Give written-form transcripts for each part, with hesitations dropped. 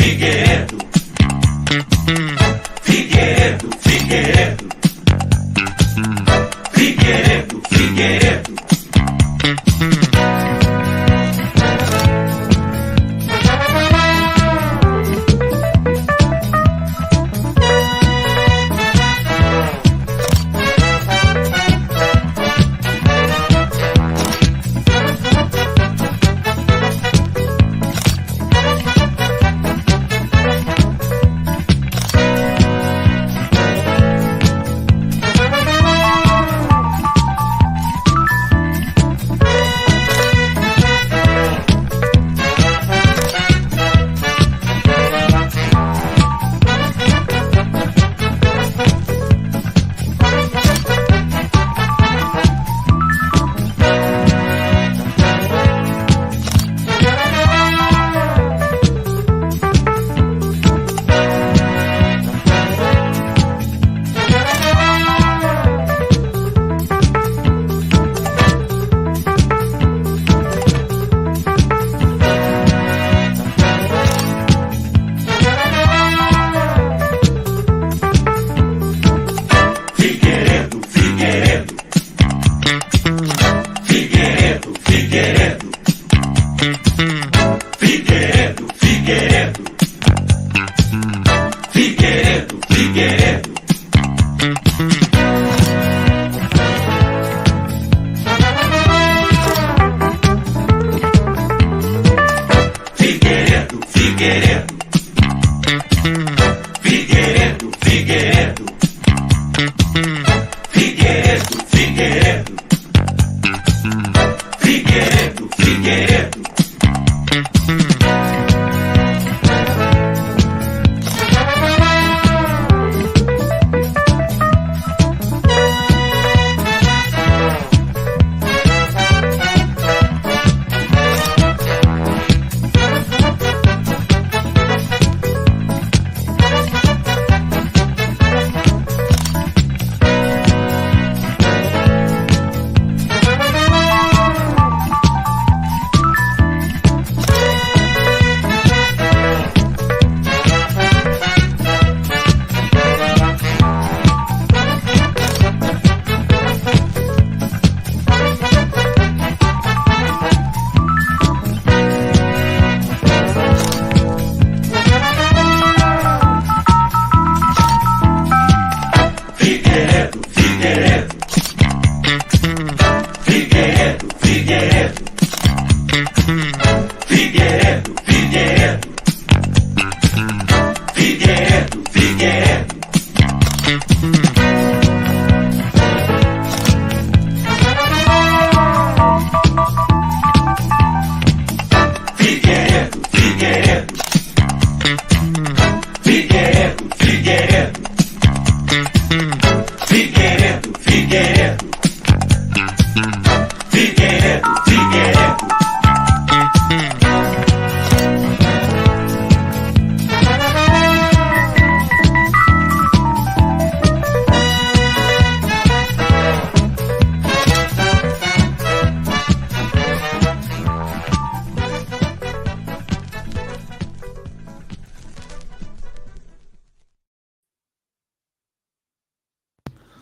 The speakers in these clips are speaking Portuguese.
Figueiredo, Figueiredo, Figueiredo, Figueiredo, Figueiredo.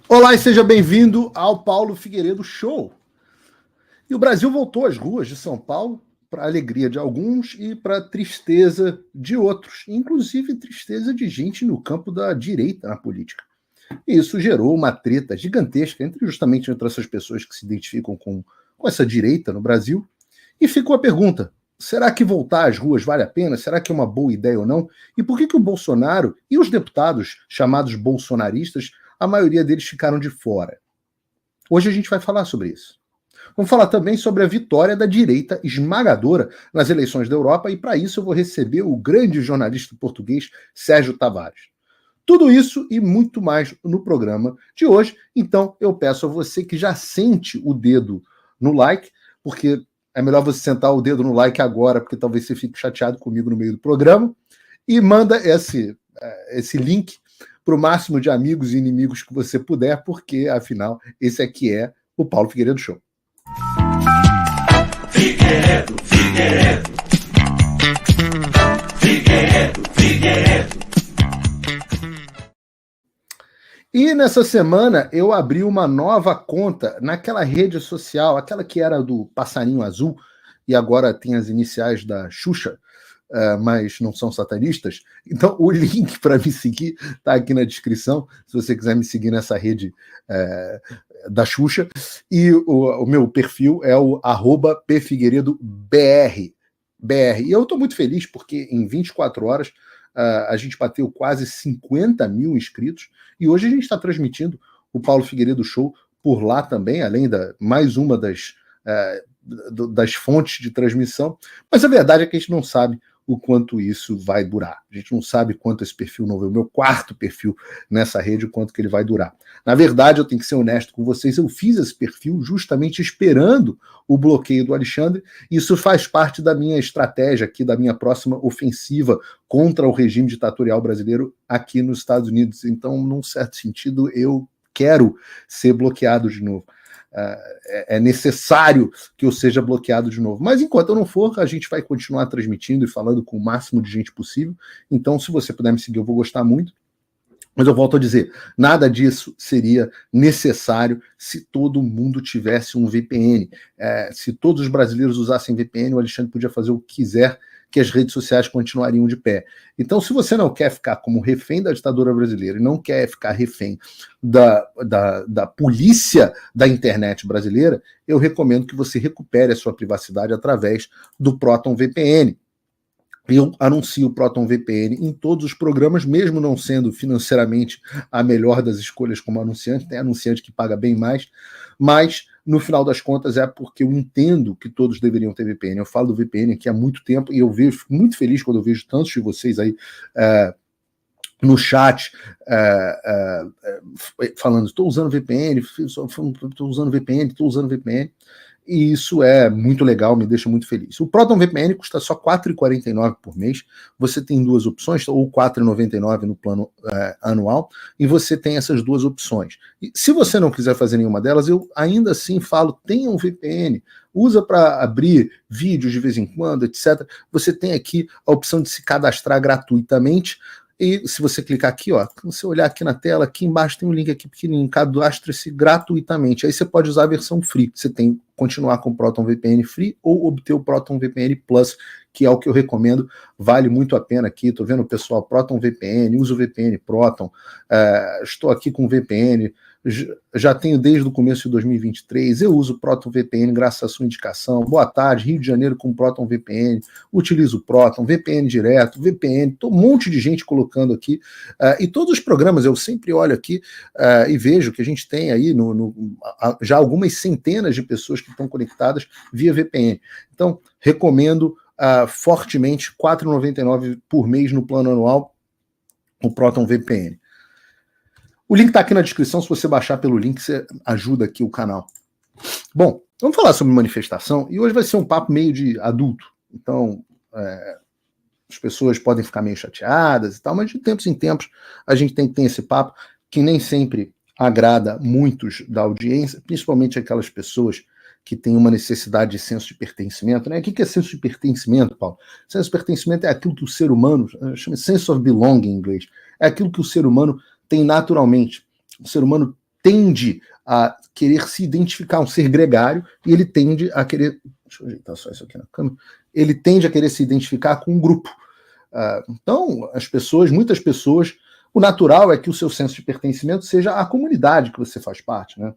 Olá e seja bem-vindo ao Paulo Figueiredo Show. E o Brasil voltou às ruas de São Paulo para a alegria de alguns e para a tristeza de outros, inclusive tristeza de gente no campo da direita na política. E isso gerou uma treta gigantesca justamente entre essas pessoas que se identificam com essa direita no Brasil. E ficou a pergunta, será que voltar às ruas vale a pena? Será que é uma boa ideia ou não? E por que o Bolsonaro e os deputados chamados bolsonaristas, a maioria deles ficaram de fora? Hoje a gente vai falar sobre isso. Vamos falar também sobre a vitória da direita esmagadora nas eleições da Europa e para isso eu vou receber o grande jornalista português Sérgio Tavares. Tudo isso e muito mais no programa de hoje. Então eu peço a você que já sente o dedo no like, porque é melhor você sentar o dedo no like agora, porque talvez você fique chateado comigo no meio do programa, e manda esse link para o máximo de amigos e inimigos que você puder, porque, afinal, esse aqui é o Paulo Figueiredo Show. Figueiredo, Figueiredo. Figueiredo, Figueiredo. E nessa semana eu abri uma nova conta naquela rede social, aquela que era do passarinho azul, e agora tem as iniciais da Xuxa, mas não são satanistas. Então o link para me seguir está aqui na descrição, se você quiser me seguir nessa rede da Xuxa. E o meu perfil é o @pfigueiredobr. E eu estou muito feliz porque em 24 horas a gente bateu quase 50 mil inscritos e hoje a gente está transmitindo o Paulo Figueiredo Show por lá também, além da mais uma das fontes de transmissão. Mas a verdade é que a gente não sabe o quanto isso vai durar. A gente não sabe quanto esse perfil novo é o meu quarto perfil nessa rede, o quanto que ele vai durar. Na verdade, eu tenho que ser honesto com vocês, eu fiz esse perfil justamente esperando o bloqueio do Alexandre. Isso faz parte da minha estratégia aqui, da minha próxima ofensiva contra o regime ditatorial brasileiro aqui nos Estados Unidos. Então, num certo sentido, eu quero ser bloqueado de novo. É necessário que eu seja bloqueado de novo. Mas enquanto eu não for, a gente vai continuar transmitindo e falando com o máximo de gente possível. Então, se você puder me seguir, eu vou gostar muito. Mas eu volto a dizer, nada disso seria necessário se todo mundo tivesse um VPN. Se todos os brasileiros usassem VPN, o Alexandre podia fazer o que quiser, que as redes sociais continuariam de pé. Então, se você não quer ficar como refém da ditadura brasileira e não quer ficar refém da polícia da internet brasileira, eu recomendo que você recupere a sua privacidade através do Proton VPN. Eu anuncio o Proton VPN em todos os programas, mesmo não sendo financeiramente a melhor das escolhas como anunciante, tem anunciante que paga bem mais, mas no final das contas é porque eu entendo que todos deveriam ter VPN. Eu falo do VPN aqui há muito tempo e eu fico muito feliz quando eu vejo tantos de vocês aí no chat falando, estou usando VPN, estou usando VPN, e isso é muito legal, me deixa muito feliz. O Proton VPN custa só R$ 4,49 por mês, você tem duas opções, ou R$ 4,99 no plano anual, e você tem essas duas opções. E se você não quiser fazer nenhuma delas, eu ainda assim falo, tenha um VPN, usa para abrir vídeos de vez em quando, etc. Você tem aqui a opção de se cadastrar gratuitamente. E se você clicar aqui, ó, se você olhar aqui na tela, aqui embaixo tem um link aqui pequenininho, cadastre-se gratuitamente. Aí você pode usar a versão free. Você tem que continuar com o Proton VPN free ou obter o Proton VPN Plus, que é o que eu recomendo, vale muito a pena aqui. Estou vendo o pessoal, Proton VPN, uso o VPN Proton, estou aqui com o VPN, já tenho desde o começo de 2023, eu uso o Proton VPN graças à sua indicação. Boa tarde, Rio de Janeiro com Proton VPN, utilizo o Proton, VPN direto, VPN, um monte de gente colocando aqui, e todos os programas eu sempre olho aqui e vejo que a gente tem aí já algumas centenas de pessoas que estão conectadas via VPN. Então, recomendo fortemente, R$ 4,99 por mês no plano anual, o Proton VPN. O link está aqui na descrição, se você baixar pelo link, você ajuda aqui o canal. Bom, vamos falar sobre manifestação, e hoje vai ser um papo meio de adulto. Então, as pessoas podem ficar meio chateadas e tal, mas de tempos em tempos a gente tem que ter esse papo que nem sempre agrada muitos da audiência, principalmente aquelas pessoas que têm uma necessidade de senso de pertencimento, né? O que é senso de pertencimento, Paulo? Senso de pertencimento é aquilo que o ser humano, chama sense of belonging em inglês, é aquilo que o ser humano tem naturalmente. O ser humano tende a querer se identificar, um ser gregário, e ele tende a querer... Deixa eu ajeitar só isso aqui na câmera. Ele tende a querer se identificar com um grupo. Então, muitas pessoas, o natural é que o seu senso de pertencimento seja a comunidade que você faz parte, né?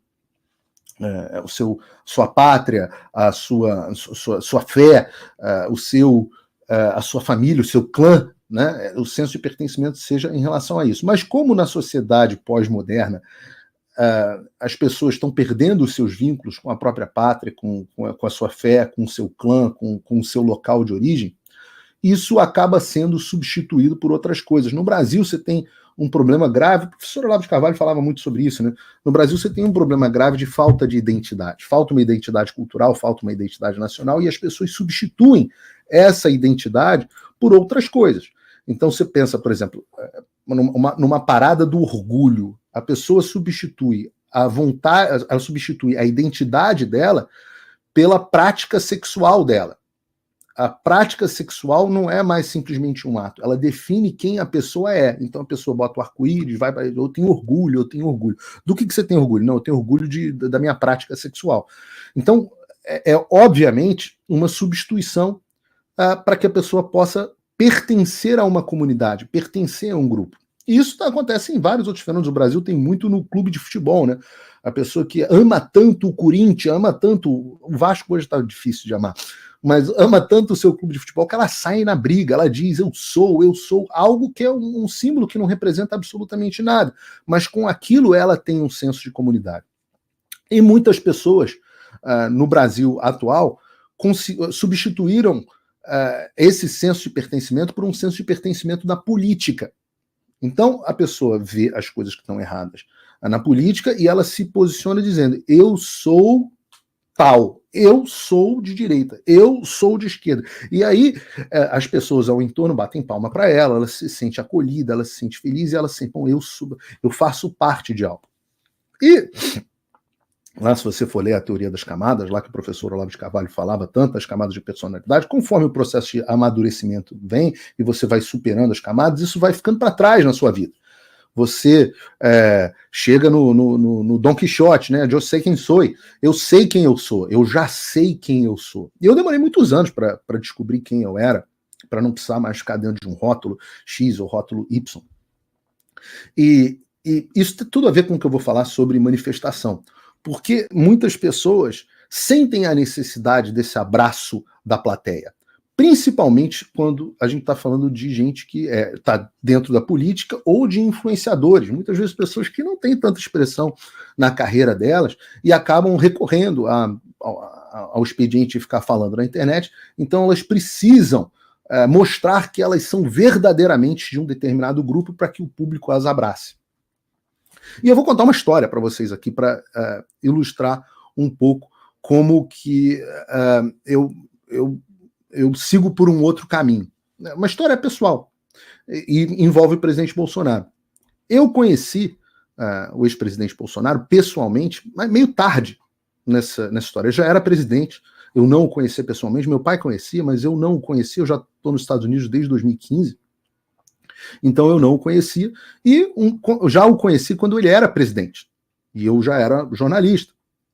Sua pátria, a sua fé, a sua família, o seu clã, né? O senso de pertencimento seja em relação a isso. Mas como na sociedade pós-moderna as pessoas estão perdendo os seus vínculos com a própria pátria, com a sua fé, com o seu clã, com o seu local de origem, isso acaba sendo substituído por outras coisas. No Brasil você tem um problema grave, o professor Olavo de Carvalho falava muito sobre isso, né? No Brasil você tem um problema grave de falta de identidade. Falta uma identidade cultural, falta uma identidade nacional, e as pessoas substituem essa identidade por outras coisas. Então você pensa, por exemplo, numa parada do orgulho, a pessoa substitui a vontade, ela substitui a identidade dela pela prática sexual dela. a prática sexual não é mais simplesmente um ato, ela define quem a pessoa é. Então a pessoa bota o arco-íris, vai para eu tenho orgulho, eu tenho orgulho. Do que você tem orgulho? Não, eu tenho orgulho da minha prática sexual. Então é obviamente uma substituição para que a pessoa possa pertencer a uma comunidade, pertencer a um grupo. E isso acontece em vários outros fenômenos. O Brasil tem muito no clube de futebol, né? A pessoa que ama tanto o Corinthians, ama tanto. O Vasco hoje está difícil de amar, mas ama tanto o seu clube de futebol que ela sai na briga, ela diz eu sou, algo que é um símbolo que não representa absolutamente nada, mas com aquilo ela tem um senso de comunidade. E muitas pessoas no Brasil atual substituíram esse senso de pertencimento por um senso de pertencimento da política. Então a pessoa vê as coisas que estão erradas na política e ela se posiciona dizendo eu sou tal, eu sou de direita, eu sou de esquerda. E aí as pessoas ao entorno batem palma para ela se sente acolhida, ela se sente feliz e ela se sente, bom, eu faço parte de algo. E lá, se você for ler a teoria das camadas, lá que o professor Olavo de Carvalho falava tanto, as camadas de personalidade, conforme o processo de amadurecimento vem e você vai superando as camadas, isso vai ficando para trás na sua vida. Você chega no Dom Quixote, né? Eu sei quem sou, eu sei quem eu sou, eu já sei quem eu sou. E eu demorei muitos anos para descobrir quem eu era, para não precisar mais ficar dentro de um rótulo X ou rótulo Y. E isso tem tudo a ver com o que eu vou falar sobre manifestação. Porque muitas pessoas sentem a necessidade desse abraço da plateia. Principalmente quando a gente está falando de gente que está dentro da política ou de influenciadores. Muitas vezes pessoas que não têm tanta expressão na carreira delas e acabam recorrendo ao expediente de ficar falando na internet. Então elas precisam mostrar que elas são verdadeiramente de um determinado grupo para que o público as abrace. E eu vou contar uma história para vocês aqui para ilustrar um pouco como que eu sigo por um outro caminho. Uma história pessoal e envolve o presidente Bolsonaro. Eu conheci o ex-presidente Bolsonaro pessoalmente, mas meio tarde nessa história. Eu já era presidente, eu não o conhecia pessoalmente, meu pai conhecia, mas eu não o conhecia, eu já estou nos Estados Unidos desde 2015. Então eu não o conhecia e já o conheci quando ele era presidente e eu já era jornalista.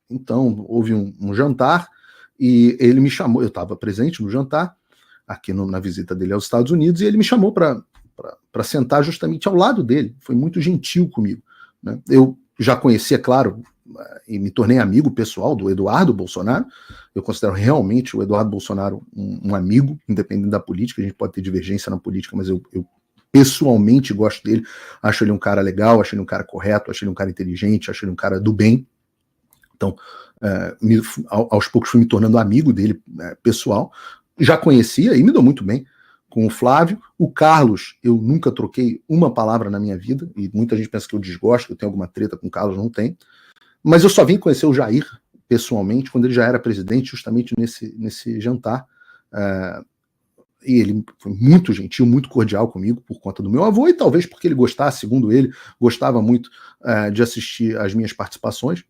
Então houve um jantar e ele me chamou, eu estava presente no jantar, aqui na visita dele aos Estados Unidos, e ele me chamou para sentar justamente ao lado dele. Foi muito gentil comigo, né? Eu já conhecia, claro, e me tornei amigo pessoal do Eduardo Bolsonaro. Eu considero realmente o Eduardo Bolsonaro um amigo, independente da política. A gente pode ter divergência na política, mas eu pessoalmente gosto dele, acho ele um cara legal, acho ele um cara correto, acho ele um cara inteligente, acho ele um cara do bem. Então, aos poucos fui me tornando amigo dele pessoal. Já conhecia e me dou muito bem com o Flávio. O Carlos, eu nunca troquei uma palavra na minha vida, e muita gente pensa que eu desgosto, que eu tenho alguma treta com o Carlos, não tem. Mas eu só vim conhecer o Jair pessoalmente, quando ele já era presidente, justamente nesse jantar. E ele foi muito gentil, muito cordial comigo por conta do meu avô e talvez porque ele gostasse, segundo ele, gostava muito de assistir às minhas participações.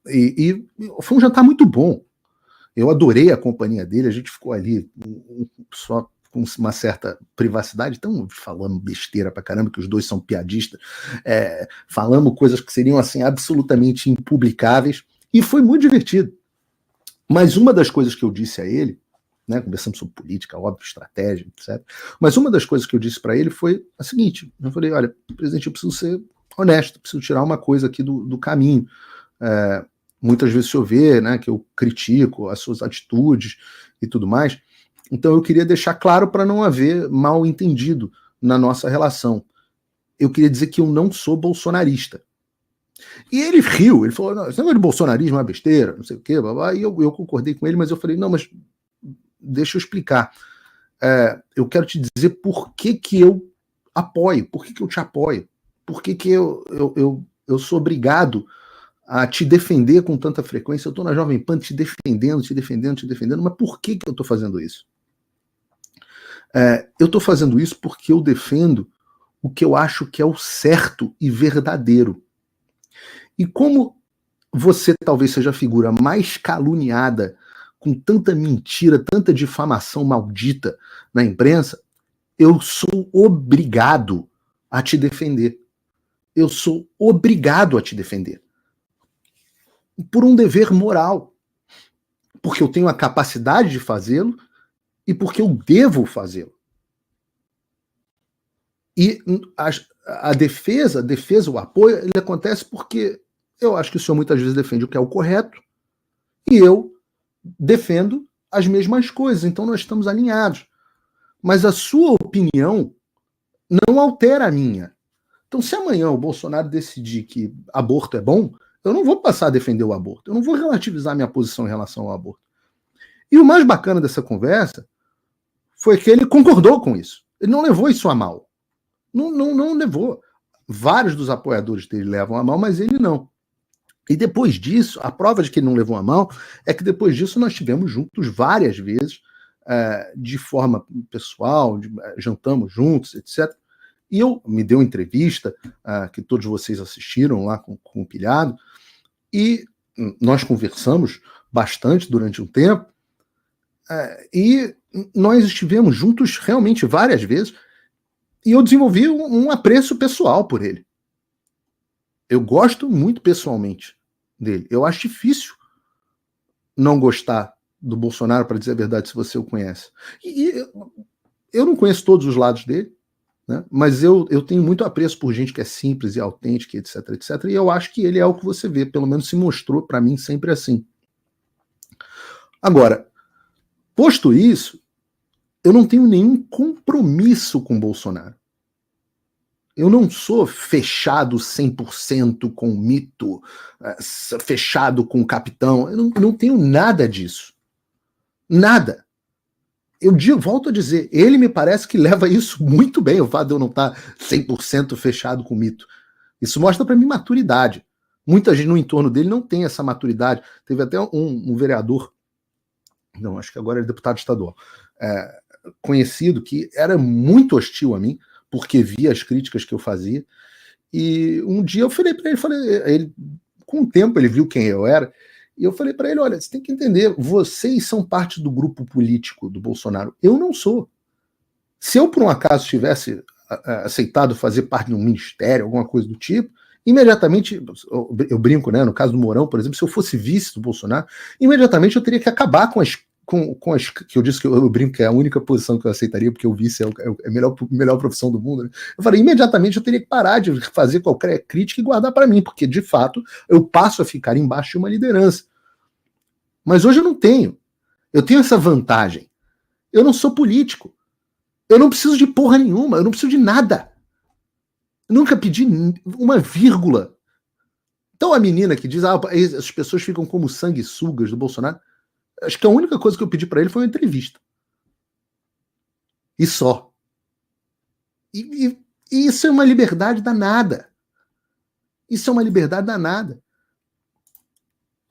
E foi um jantar muito bom. Eu adorei a companhia dele, a gente ficou ali só com uma certa privacidade, então falando besteira pra caramba, que os dois são piadistas, falamos coisas que seriam assim absolutamente impublicáveis, e foi muito divertido. Mas uma das coisas que eu disse a ele, né, conversamos sobre política, óbvio, estratégia, etc. Mas uma das coisas que eu disse para ele foi a seguinte: eu falei, olha, presidente, eu preciso ser honesto, preciso tirar uma coisa aqui do caminho. Muitas vezes o senhor vê, né, que eu critico as suas atitudes e tudo mais. Então eu queria deixar claro para não haver mal entendido na nossa relação. Eu queria dizer que eu não sou bolsonarista. E ele riu, ele falou, não, esse negócio de bolsonarismo é uma besteira, não sei o quê, blá, blá. E eu concordei com ele, mas eu falei, não, mas deixa eu explicar. Eu quero te dizer por que eu apoio, por que eu te apoio, por que eu sou obrigado a te defender com tanta frequência. Eu estou na Jovem Pan te defendendo, mas por que eu estou fazendo isso? Eu estou fazendo isso porque eu defendo o que eu acho que é o certo e verdadeiro. E como você talvez seja a figura mais caluniada com tanta mentira, tanta difamação maldita na imprensa, eu sou obrigado a te defender. Eu sou obrigado a te defender. Por um dever moral. Porque eu tenho a capacidade de fazê-lo e porque eu devo fazê-lo. E a defesa, o apoio, ele acontece porque eu acho que o senhor muitas vezes defende o que é o correto e eu defendo as mesmas coisas. Então nós estamos alinhados. Mas a sua opinião não altera a minha. Então, se amanhã o Bolsonaro decidir que aborto é bom, eu não vou passar a defender o aborto. Eu não vou relativizar minha posição em relação ao aborto. E o mais bacana dessa conversa foi que ele concordou com isso. Ele não levou isso a mal. Não levou. Vários dos apoiadores dele levam a mal, mas ele não. E depois disso, a prova de que ele não levou a mal é que depois disso nós estivemos juntos várias vezes, de forma pessoal, jantamos juntos, etc. E eu me deu entrevista, que todos vocês assistiram lá com o Pilhado, e nós conversamos bastante durante um tempo, e nós estivemos juntos realmente várias vezes, e eu desenvolvi um apreço pessoal por ele. Eu gosto muito pessoalmente dele. Eu acho difícil não gostar do Bolsonaro, para dizer a verdade, se você o conhece. E eu não conheço todos os lados dele, né? Mas eu tenho muito apreço por gente que é simples e autêntica, etc, etc. E eu acho que ele é o que você vê, pelo menos se mostrou para mim sempre assim. Agora, posto isso, eu não tenho nenhum compromisso com o Bolsonaro. Eu não sou fechado 100% com o mito, fechado com o capitão. Eu não tenho nada disso. Nada. Eu volto a dizer, ele me parece que leva isso muito bem, o fato de eu não estar 100% fechado com o mito. Isso mostra para mim maturidade. Muita gente no entorno dele não tem essa maturidade. Teve até um vereador, não, acho que agora é deputado estadual, conhecido, que era muito hostil a mim, porque via as críticas que eu fazia. E um dia eu falei para ele, com o tempo ele viu quem eu era, e eu falei para ele, olha, você tem que entender, vocês são parte do grupo político do Bolsonaro. Eu não sou. Se eu, por um acaso, tivesse aceitado fazer parte de um ministério, alguma coisa do tipo, imediatamente, eu brinco, né, no caso do Mourão, por exemplo, se eu fosse vice do Bolsonaro, imediatamente eu teria que acabar com as que eu disse que eu brinco que é a única posição que eu aceitaria, porque o vice é a melhor profissão do mundo, né? Eu falei, imediatamente eu teria que parar de fazer qualquer crítica e guardar para mim, porque de fato eu passo a ficar embaixo de uma liderança. Mas hoje eu não tenho. Eu tenho essa vantagem. Eu não sou político. Eu não preciso de porra nenhuma, eu não preciso de nada. Eu nunca pedi uma vírgula. Então a menina que diz, as pessoas ficam como sanguessugas do Bolsonaro, acho que a única coisa que eu pedi para ele foi uma entrevista. E só. E isso é uma liberdade danada. Isso é uma liberdade danada.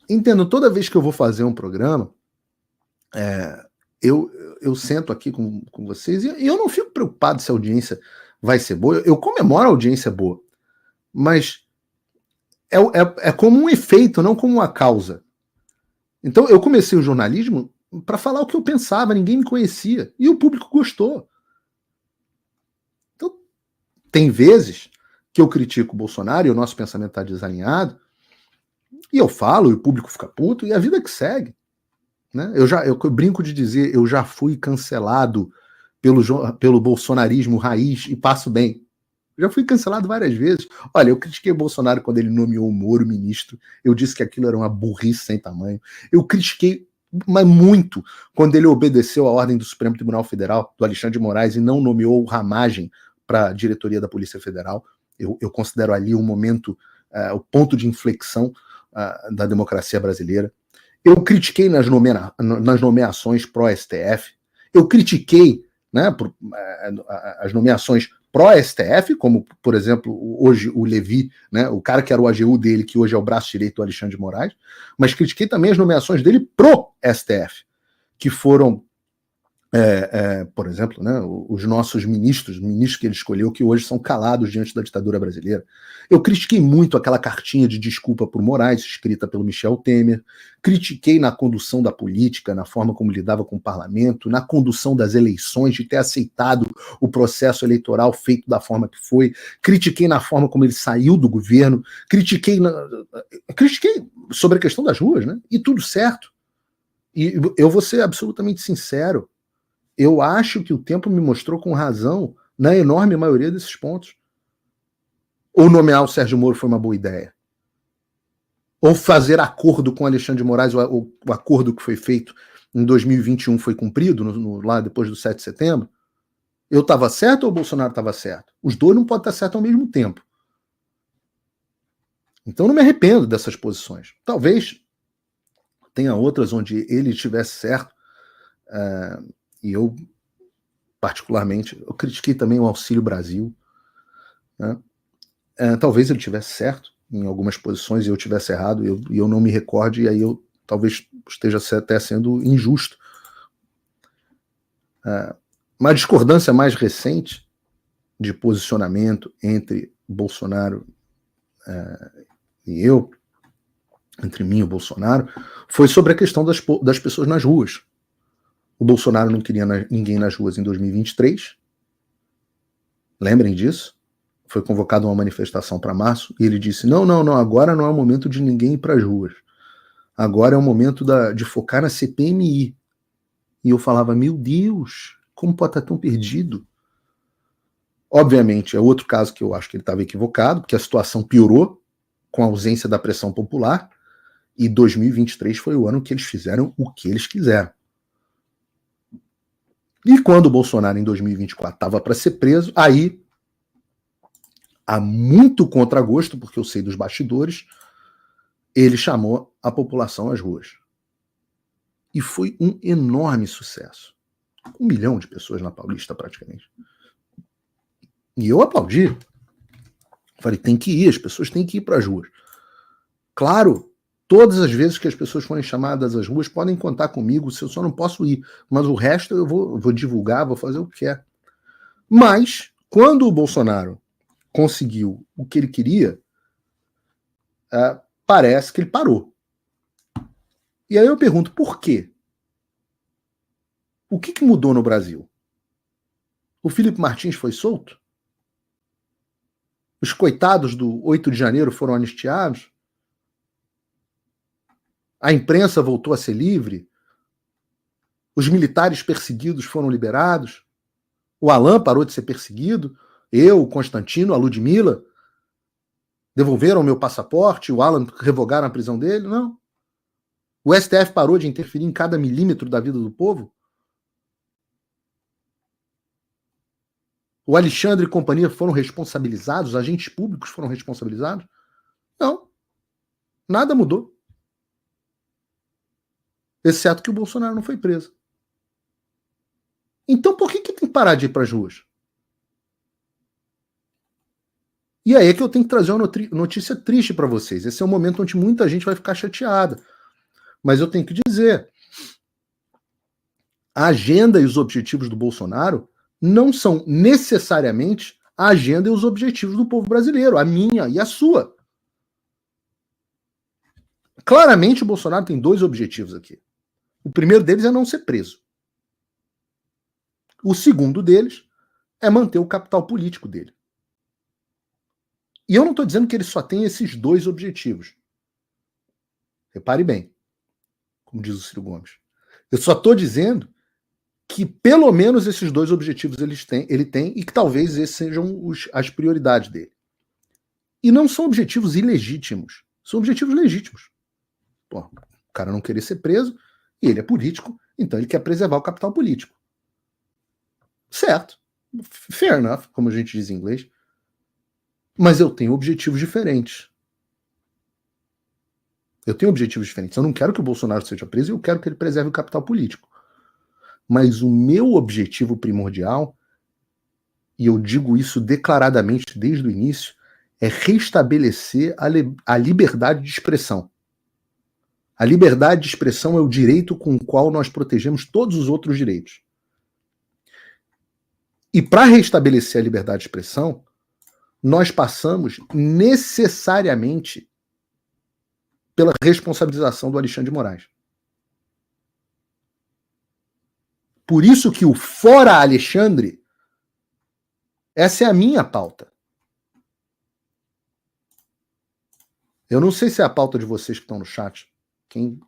Entendo, toda vez que eu vou fazer um programa, eu sento aqui com vocês e eu não fico preocupado se a audiência vai ser boa. Eu comemoro a audiência boa. Mas é como um efeito, não como uma causa. Então, eu comecei o jornalismo para falar o que eu pensava, ninguém me conhecia, e o público gostou. Então, tem vezes que eu critico o Bolsonaro e o nosso pensamento está desalinhado, e eu falo, e o público fica puto, e a vida que segue. Né? Eu brinco de dizer, eu já fui cancelado pelo bolsonarismo raiz e passo bem. Já fui cancelado várias vezes. Olha, eu critiquei o Bolsonaro quando ele nomeou o Moro ministro. Eu disse que aquilo era uma burrice sem tamanho. Eu critiquei, mas muito, quando ele obedeceu a ordem do Supremo Tribunal Federal, do Alexandre de Moraes, e não nomeou o Ramagem para a diretoria da Polícia Federal. Eu considero ali um momento, o ponto de inflexão da democracia brasileira. Eu critiquei nas nomeações pró-STF. Eu critiquei, né, as nomeações pró-STF, como, por exemplo, hoje o Levi, né, o cara que era o AGU dele, que hoje é o braço direito do Alexandre de Moraes, mas critiquei também as nomeações dele pro-STF, que foram Por exemplo, né, os nossos ministros que ele escolheu, que hoje são calados diante da ditadura brasileira. Eu critiquei muito aquela cartinha de desculpa por Moraes, escrita pelo Michel Temer, critiquei na condução da política, na forma como lidava com o parlamento, na condução das eleições, de ter aceitado o processo eleitoral feito da forma que foi, critiquei na forma como ele saiu do governo, critiquei sobre a questão das ruas, né, e tudo certo. E eu vou ser absolutamente sincero, eu acho que o tempo me mostrou com razão na enorme maioria desses pontos. Ou nomear o Sérgio Moro foi uma boa ideia. Ou fazer acordo com Alexandre de Moraes, o acordo que foi feito em 2021 foi cumprido, lá depois do 7 de setembro. Eu estava certo ou o Bolsonaro estava certo? Os dois não podem estar certos ao mesmo tempo. Então não me arrependo dessas posições. Talvez tenha outras onde ele estivesse certo, e eu, particularmente, eu critiquei também o Auxílio Brasil, né? Talvez ele tivesse certo em algumas posições e eu tivesse errado, e eu não me recorde, e aí eu talvez esteja até sendo injusto. Uma discordância mais recente de posicionamento entre Bolsonaro e eu, entre mim e o Bolsonaro, foi sobre a questão das pessoas nas ruas. O Bolsonaro não queria ninguém nas ruas em 2023. Lembrem disso? Foi convocada uma manifestação para março e ele disse, não, agora não é o momento de ninguém ir para as ruas. Agora é o momento de focar na CPMI. E eu falava, meu Deus, como pode estar tão perdido? Obviamente, é outro caso que eu acho que ele estava equivocado, porque a situação piorou com a ausência da pressão popular, e 2023 foi o ano que eles fizeram o que eles quiseram. E quando o Bolsonaro, em 2024, estava para ser preso, aí, a muito contragosto, porque eu sei dos bastidores, ele chamou a população às ruas. E foi um enorme sucesso. 1 milhão de pessoas na Paulista, praticamente. E eu aplaudi. Falei, tem que ir, as pessoas têm que ir para as ruas. Claro, todas as vezes que as pessoas forem chamadas às ruas, podem contar comigo, se eu só não posso ir. Mas o resto eu vou divulgar, vou fazer o que quer. Mas, quando o Bolsonaro conseguiu o que ele queria, parece que ele parou. E aí eu pergunto, por quê? O que mudou no Brasil? O Felipe Martins foi solto? Os coitados do 8 de janeiro foram anistiados? A imprensa voltou a ser livre? Os militares perseguidos foram liberados? O Alan parou de ser perseguido? Eu, o Constantino, a Ludmilla devolveram o meu passaporte? O Alan revogaram a prisão dele? Não. O STF parou de interferir em cada milímetro da vida do povo? O Alexandre e companhia foram responsabilizados? Os agentes públicos foram responsabilizados? Não. Nada mudou. Exceto que o Bolsonaro não foi preso. Então por que tem que parar de ir para as ruas? E aí é que eu tenho que trazer uma notícia triste para vocês. Esse é um momento onde muita gente vai ficar chateada. Mas eu tenho que dizer, a agenda e os objetivos do Bolsonaro não são necessariamente a agenda e os objetivos do povo brasileiro, a minha e a sua. Claramente o Bolsonaro tem 2 objetivos aqui. O primeiro deles é não ser preso. O segundo deles é manter o capital político dele. E eu não estou dizendo que ele só tem esses 2 objetivos. Repare bem, como diz o Ciro Gomes. Eu só estou dizendo que pelo menos esses 2 objetivos ele tem e que talvez esses sejam as prioridades dele. E não são objetivos ilegítimos, são objetivos legítimos. Pô, o cara não querer ser preso, e ele é político, então ele quer preservar o capital político. Certo. Fair enough, como a gente diz em inglês. Mas eu tenho objetivos diferentes. Eu não quero que o Bolsonaro seja preso, eu quero que ele preserve o capital político. Mas o meu objetivo primordial, e eu digo isso declaradamente desde o início, é restabelecer a liberdade de expressão. A liberdade de expressão é o direito com o qual nós protegemos todos os outros direitos. E para restabelecer a liberdade de expressão, nós passamos necessariamente pela responsabilização do Alexandre de Moraes. Por isso que o Fora Alexandre, essa é a minha pauta. Eu não sei se é a pauta de vocês que estão no chat. Quem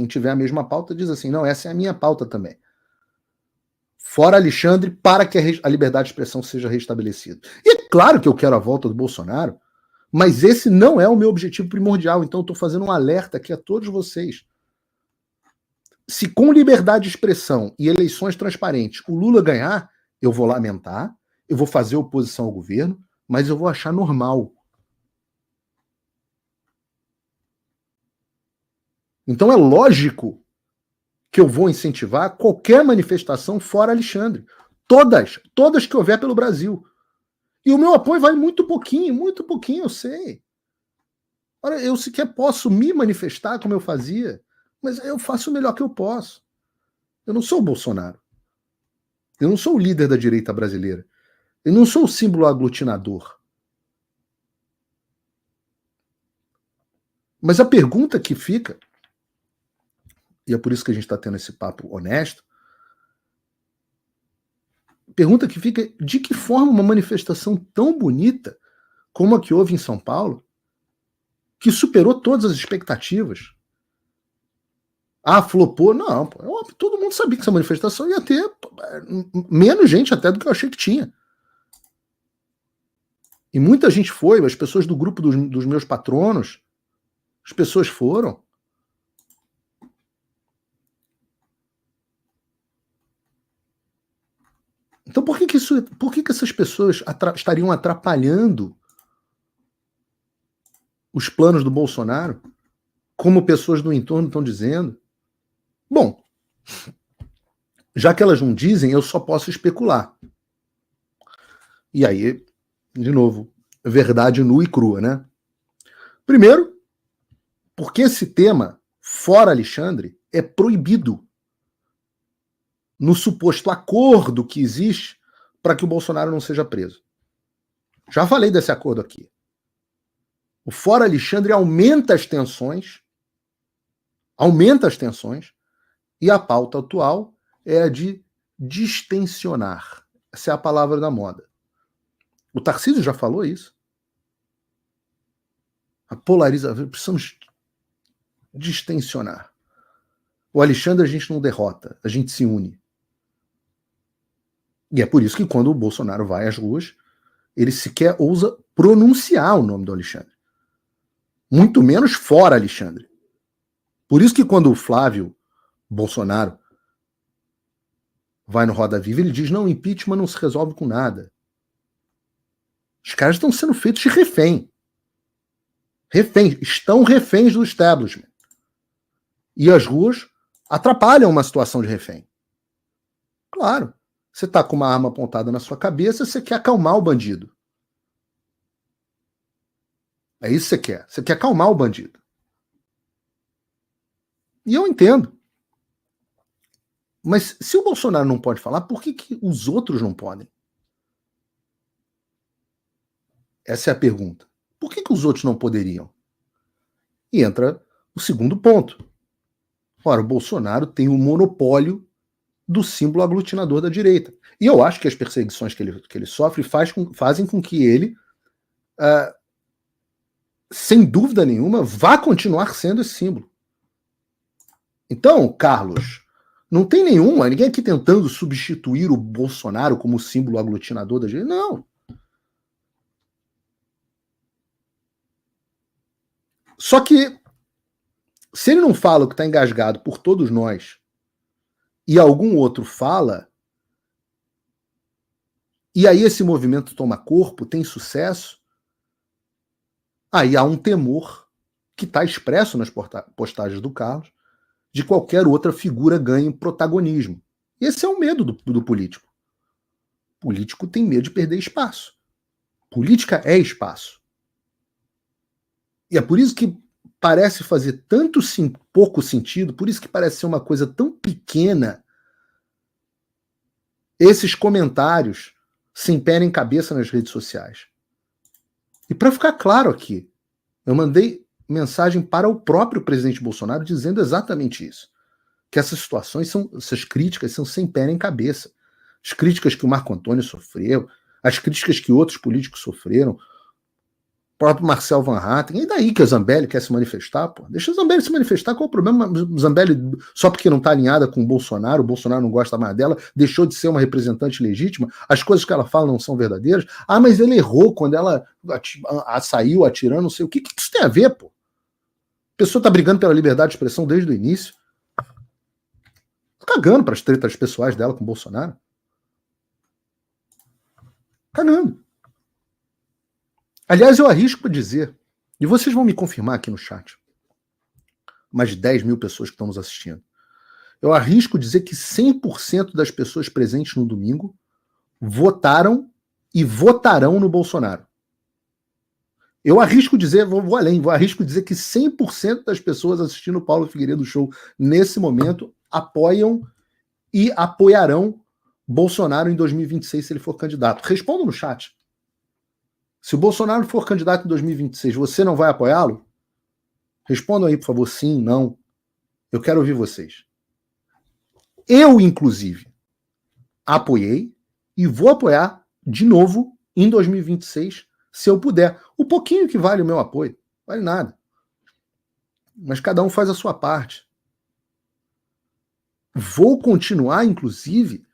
tiver a mesma pauta diz assim, não, essa é a minha pauta também. Fora Alexandre, para que a liberdade de expressão seja restabelecida. E é claro que eu quero a volta do Bolsonaro, mas esse não é o meu objetivo primordial. Então eu estou fazendo um alerta aqui a todos vocês. Se com liberdade de expressão e eleições transparentes o Lula ganhar, eu vou lamentar, eu vou fazer oposição ao governo, mas eu vou achar normal. Então é lógico que eu vou incentivar qualquer manifestação fora Alexandre. Todas que houver pelo Brasil. E o meu apoio vai muito pouquinho, eu sei. Ora, eu sequer posso me manifestar como eu fazia, mas eu faço o melhor que eu posso. Eu não sou o Bolsonaro. Eu não sou o líder da direita brasileira. Eu não sou o símbolo aglutinador. Mas a pergunta que fica, e é por isso que a gente está tendo esse papo honesto, pergunta que fica, de que forma uma manifestação tão bonita como a que houve em São Paulo, que superou todas as expectativas, flopou? Não, todo mundo sabia que essa manifestação ia ter menos gente até do que eu achei que tinha. E muita gente foi, as pessoas do grupo dos meus patronos, as pessoas foram. Então por que essas pessoas estariam atrapalhando os planos do Bolsonaro, como pessoas do entorno estão dizendo? Bom, já que elas não dizem, eu só posso especular. E aí, de novo, verdade nua e crua, né? Primeiro, porque esse tema, fora Alexandre, é proibido no suposto acordo que existe para que o Bolsonaro não seja preso. Já falei desse acordo aqui. O fora Alexandre aumenta as tensões, e a pauta atual é a de distensionar. Essa é a palavra da moda. O Tarcísio já falou isso. A polarização, precisamos distensionar. O Alexandre a gente não derrota, a gente se une. E é por isso que quando o Bolsonaro vai às ruas, ele sequer ousa pronunciar o nome do Alexandre. Muito menos fora Alexandre. Por isso que quando o Flávio Bolsonaro vai no Roda Viva, ele diz, não, impeachment não se resolve com nada. Os caras estão sendo feitos de refém. Estão reféns do establishment. E as ruas atrapalham uma situação de refém. Claro, você está com uma arma apontada na sua cabeça, você quer acalmar o bandido. É isso que você quer. Você quer acalmar o bandido. E eu entendo. Mas se o Bolsonaro não pode falar, por que os outros não podem? Essa é a pergunta. Por que os outros não poderiam? E entra o segundo ponto. Ora, o Bolsonaro tem o monopólio do símbolo aglutinador da direita. E eu acho que as perseguições que ele sofre fazem com que ele, sem dúvida nenhuma, vá continuar sendo esse símbolo. Então, Carlos, não tem ninguém aqui tentando substituir o Bolsonaro como símbolo aglutinador da direita. Não. Só que, se ele não fala o que está engasgado por todos nós, e algum outro fala, e aí esse movimento toma corpo, tem sucesso, aí há um temor que está expresso nas postagens do Carlos, de qualquer outra figura ganhe protagonismo. Esse é o medo do político. O político tem medo de perder espaço. Política é espaço. E é por isso que parece fazer pouco sentido, por isso que parece ser uma coisa tão pequena esses comentários sem pé nem cabeça nas redes sociais. E para ficar claro aqui, eu mandei mensagem para o próprio presidente Bolsonaro dizendo exatamente isso. Que essas situações essas críticas são sem pé nem cabeça. As críticas que o Marco Antônio sofreu, as críticas que outros políticos sofreram, o próprio Marcel Van Hatten, e daí que a Zambelli quer se manifestar, pô? Deixa a Zambelli se manifestar, qual o problema? Zambelli, só porque não está alinhada com o Bolsonaro não gosta mais dela, deixou de ser uma representante legítima, as coisas que ela fala não são verdadeiras. Ah, mas ele errou quando ela saiu atirando, não sei o que isso tem a ver, pô? A pessoa está brigando pela liberdade de expressão desde o início. Cagando para as tretas pessoais dela com o Bolsonaro. Cagando. Aliás, eu arrisco para dizer, e vocês vão me confirmar aqui no chat, mais de 10 mil pessoas que estão nos assistindo, eu arrisco dizer que 100% das pessoas presentes no domingo votaram e votarão no Bolsonaro. Eu arrisco dizer, vou além, arrisco dizer que 100% das pessoas assistindo o Paulo Figueiredo Show nesse momento apoiam e apoiarão Bolsonaro em 2026 se ele for candidato. Respondam no chat. Se o Bolsonaro for candidato em 2026, você não vai apoiá-lo? Respondam aí, por favor, sim, não. Eu quero ouvir vocês. Eu, inclusive, apoiei e vou apoiar de novo em 2026, se eu puder. O pouquinho que vale o meu apoio, vale nada. Mas cada um faz a sua parte. Vou continuar, inclusive,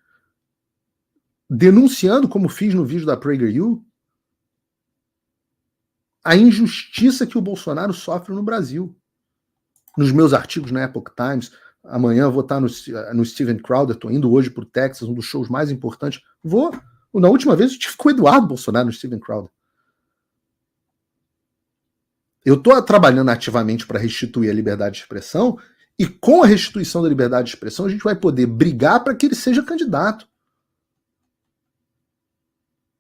denunciando, como fiz no vídeo da PragerU, a injustiça que o Bolsonaro sofre no Brasil. Nos meus artigos na Epoch Times, amanhã eu vou estar no Steven Crowder, estou indo hoje para o Texas, um dos shows mais importantes. Vou. Na última vez eu tive com o Eduardo Bolsonaro no Steven Crowder. Eu estou trabalhando ativamente para restituir a liberdade de expressão, e com a restituição da liberdade de expressão a gente vai poder brigar para que ele seja candidato.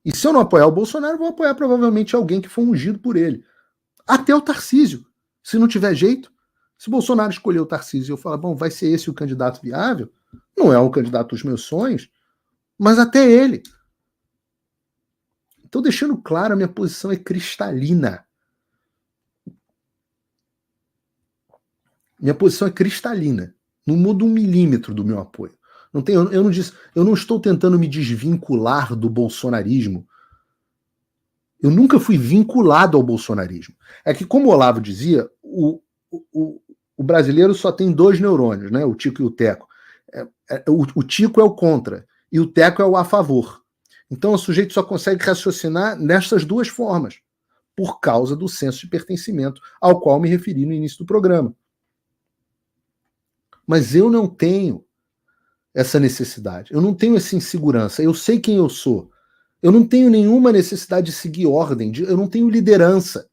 E se eu não apoiar o Bolsonaro, vou apoiar provavelmente alguém que for ungido por ele. Até o Tarcísio. Se não tiver jeito, se o Bolsonaro escolher o Tarcísio e eu falar, bom, vai ser esse o candidato viável, não é o candidato dos meus sonhos, mas até ele. Então, deixando claro, a minha posição é cristalina. Minha posição é cristalina. Não muda um milímetro do meu apoio. Eu não estou tentando me desvincular do bolsonarismo. Eu nunca fui vinculado ao bolsonarismo. É que, como o Olavo dizia, o brasileiro só tem 2 neurônios, né? O Tico e o Teco. O Tico é o contra e o Teco é o a favor. Então o sujeito só consegue raciocinar nessas duas formas, por causa do senso de pertencimento ao qual me referi no início do programa. Mas eu não tenho essa necessidade. Eu não tenho essa insegurança. Eu sei quem eu sou. Eu não tenho nenhuma necessidade de seguir ordem. Eu não tenho liderança.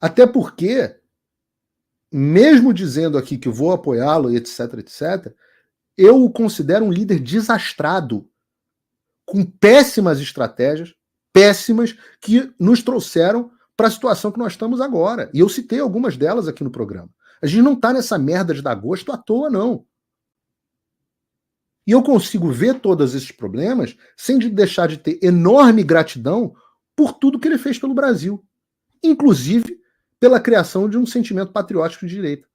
Até porque, mesmo dizendo aqui que eu vou apoiá-lo, etc, etc, eu o considero um líder desastrado, com péssimas estratégias, péssimas, que nos trouxeram para a situação que nós estamos agora. E eu citei algumas delas aqui no programa. A gente não está nessa merda de dar gosto à toa, não. E eu consigo ver todos esses problemas sem deixar de ter enorme gratidão por tudo que ele fez pelo Brasil. Inclusive pela criação de um sentimento patriótico de direita.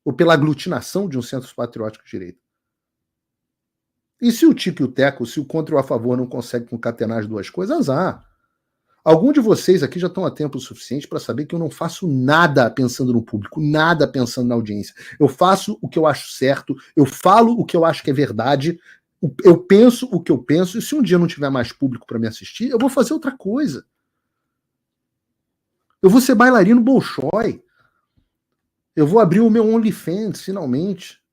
Ou pela aglutinação de um centro patriótico de direita. E se o Tico e o Teco, se o contra e o a favor não conseguem concatenar as duas coisas, azar. Algum de vocês aqui já estão há tempo suficiente para saber que eu não faço nada pensando no público, nada pensando na audiência. Eu faço o que eu acho certo, eu falo o que eu acho que é verdade, eu penso o que eu penso, e se um dia não tiver mais público para me assistir, eu vou fazer outra coisa. Eu vou ser bailarino Bolshoi. Eu vou abrir o meu OnlyFans, finalmente.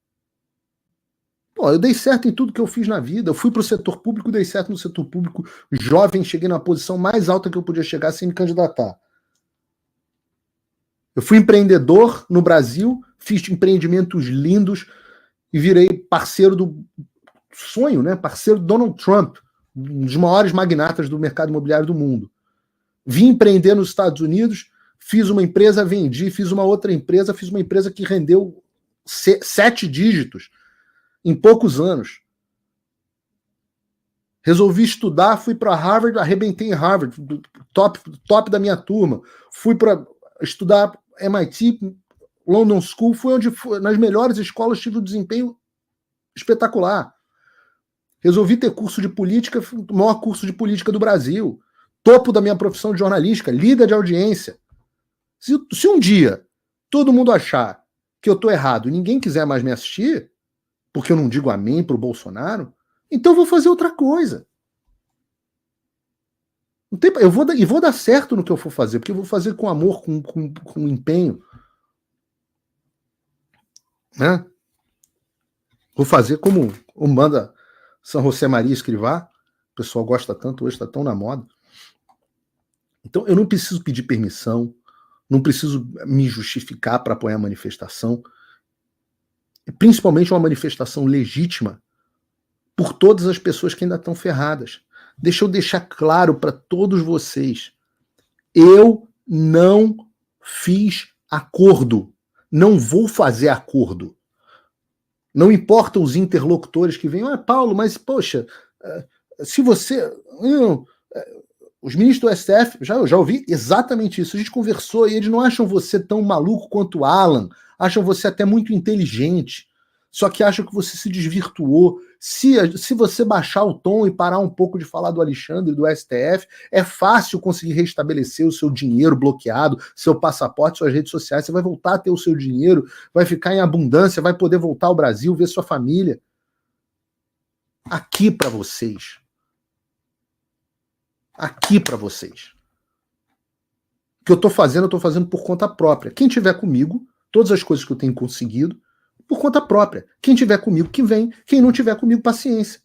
Pô, eu dei certo em tudo que eu fiz na vida. Eu fui para o setor público, dei certo no setor público, jovem, cheguei na posição mais alta que eu podia chegar sem me candidatar. Eu fui empreendedor no Brasil, fiz empreendimentos lindos e virei parceiro do sonho, né? Parceiro do Donald Trump, um dos maiores magnatas do mercado imobiliário do mundo. Vim empreender nos Estados Unidos, fiz uma empresa, vendi, fiz uma outra empresa, fiz uma empresa que rendeu 7 dígitos. em poucos anos. Resolvi estudar, fui para Harvard, arrebentei em Harvard, top da minha turma. Fui para estudar MIT, London School, fui onde nas melhores escolas tive um desempenho espetacular. Resolvi ter curso de política, o maior curso de política do Brasil. Topo da minha profissão de jornalística, líder de audiência. Se um dia todo mundo achar que eu estou errado e ninguém quiser mais me assistir, porque eu não digo amém para o Bolsonaro, então eu vou fazer outra coisa. Eu vou dar certo no que eu for fazer, porque eu vou fazer com amor, com empenho. Né? Vou fazer como manda São José Maria Escrivá. O pessoal gosta tanto hoje, está tão na moda. Então eu não preciso pedir permissão, não preciso me justificar para apoiar a manifestação. Principalmente uma manifestação legítima por todas as pessoas que ainda estão ferradas. Deixa eu deixar claro para todos vocês. Eu não fiz acordo. Não vou fazer acordo. Não importa os interlocutores que venham. Paulo, mas, poxa, se você... os ministros do STF, já ouvi exatamente isso. A gente conversou e eles não acham você tão maluco quanto o Alan. Acham você até muito inteligente. Só que acham que você se desvirtuou. Se você baixar o tom e parar um pouco de falar do Alexandre, do STF, é fácil conseguir restabelecer o seu dinheiro bloqueado, seu passaporte, suas redes sociais. Você vai voltar a ter o seu dinheiro, vai ficar em abundância, vai poder voltar ao Brasil, ver sua família. Aqui para vocês. Aqui para vocês. O que eu estou fazendo por conta própria. Quem tiver comigo, todas as coisas que eu tenho conseguido, por conta própria. Quem tiver comigo, que vem. Quem não tiver comigo, paciência.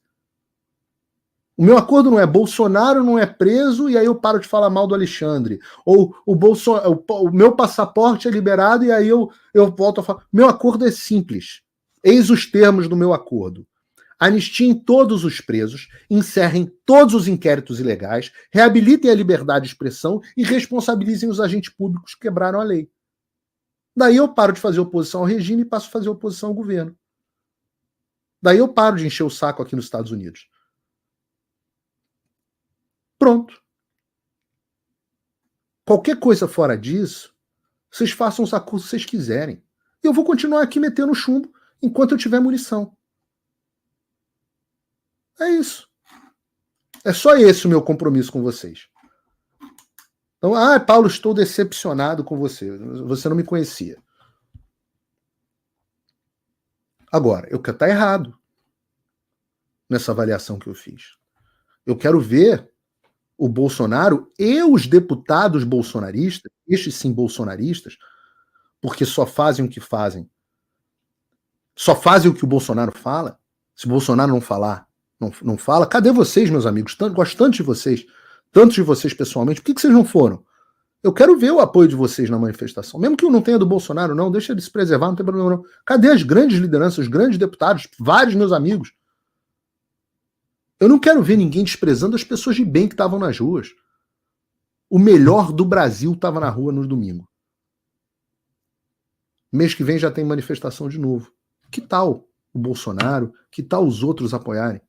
O meu acordo não é Bolsonaro não é preso e aí eu paro de falar mal do Alexandre. Ou o meu passaporte é liberado e aí eu volto a falar. Meu acordo é simples. Eis os termos do meu acordo. Anistiem todos os presos, encerrem todos os inquéritos ilegais, reabilitem a liberdade de expressão e responsabilizem os agentes públicos que quebraram a lei. Daí eu paro de fazer oposição ao regime e passo a fazer oposição ao governo. Daí eu paro de encher o saco aqui nos Estados Unidos. Pronto. Qualquer coisa fora disso, vocês façam os acordos que vocês quiserem. E eu vou continuar aqui metendo chumbo enquanto eu tiver munição. É isso. É só esse o meu compromisso com vocês. Então, Paulo, estou decepcionado com você. Você não me conhecia. Agora, eu quero estar errado nessa avaliação que eu fiz. Eu quero ver o Bolsonaro e os deputados bolsonaristas, estes sim bolsonaristas, porque só fazem o que fazem. Só fazem o que o Bolsonaro fala. Se o Bolsonaro não falar, não fala. Cadê vocês, meus amigos? Gosto tanto de vocês. Tantos de vocês pessoalmente, por que vocês não foram? Eu quero ver o apoio de vocês na manifestação. Mesmo que eu não tenha do Bolsonaro, não, deixa de se preservar, não tem problema não. Cadê as grandes lideranças, os grandes deputados, vários meus amigos? Eu não quero ver ninguém desprezando as pessoas de bem que estavam nas ruas. O melhor do Brasil estava na rua no domingo. Mês que vem já tem manifestação de novo. Que tal o Bolsonaro? Que tal os outros apoiarem?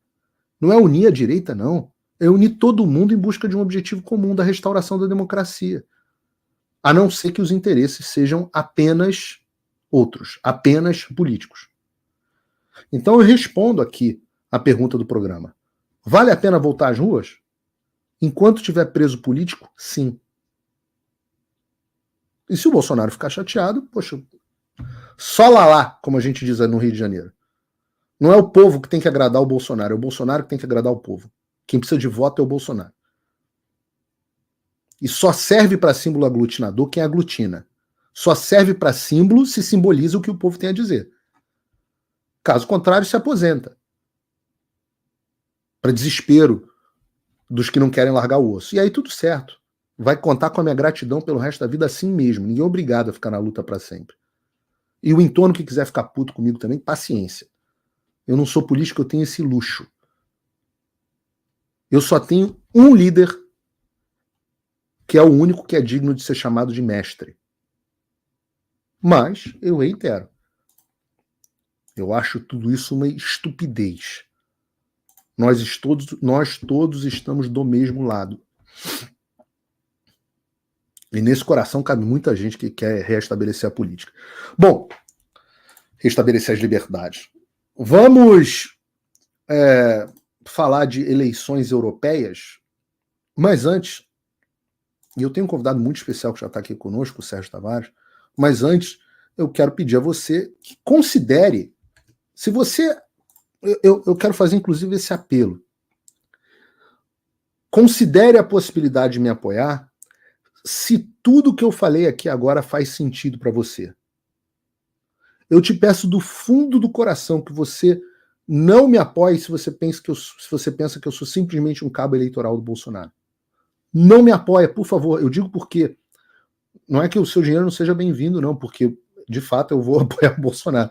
Não é unir a direita, não. É unir todo mundo em busca de um objetivo comum da restauração da democracia. A não ser que os interesses sejam apenas outros, apenas políticos. Então eu respondo aqui a pergunta do programa. Vale a pena voltar às ruas? Enquanto tiver preso político, sim. E se o Bolsonaro ficar chateado, poxa, só lá, como a gente diz no Rio de Janeiro. Não é o povo que tem que agradar o Bolsonaro, é o Bolsonaro que tem que agradar o povo. Quem precisa de voto é o Bolsonaro. E só serve para símbolo aglutinador quem aglutina. Só serve para símbolo se simboliza o que o povo tem a dizer. Caso contrário, se aposenta. Para desespero dos que não querem largar o osso. E aí tudo certo. Vai contar com a minha gratidão pelo resto da vida assim mesmo. Ninguém é obrigado a ficar na luta para sempre. E o entorno que quiser ficar puto comigo também, paciência. Eu não sou político, eu tenho esse luxo. Eu só tenho um líder que é o único que é digno de ser chamado de mestre. Mas, eu reitero, Eu acho tudo isso uma estupidez. Nós todos estamos do mesmo lado. E nesse coração cabe muita gente que quer restabelecer a política. Bom, restabelecer as liberdades. Vamos falar de eleições europeias, mas antes, e eu tenho um convidado muito especial que já está aqui conosco, o Sérgio Tavares, mas antes eu quero pedir a você que considere, se você, eu quero fazer inclusive esse apelo, considere a possibilidade de me apoiar se tudo que eu falei aqui agora faz sentido para você. Eu te peço do fundo do coração que você não me apoie se você pensa que eu sou simplesmente um cabo eleitoral do Bolsonaro. Não me apoia, por favor. Eu digo porque não é que o seu dinheiro não seja bem-vindo, não, porque de fato eu vou apoiar o Bolsonaro.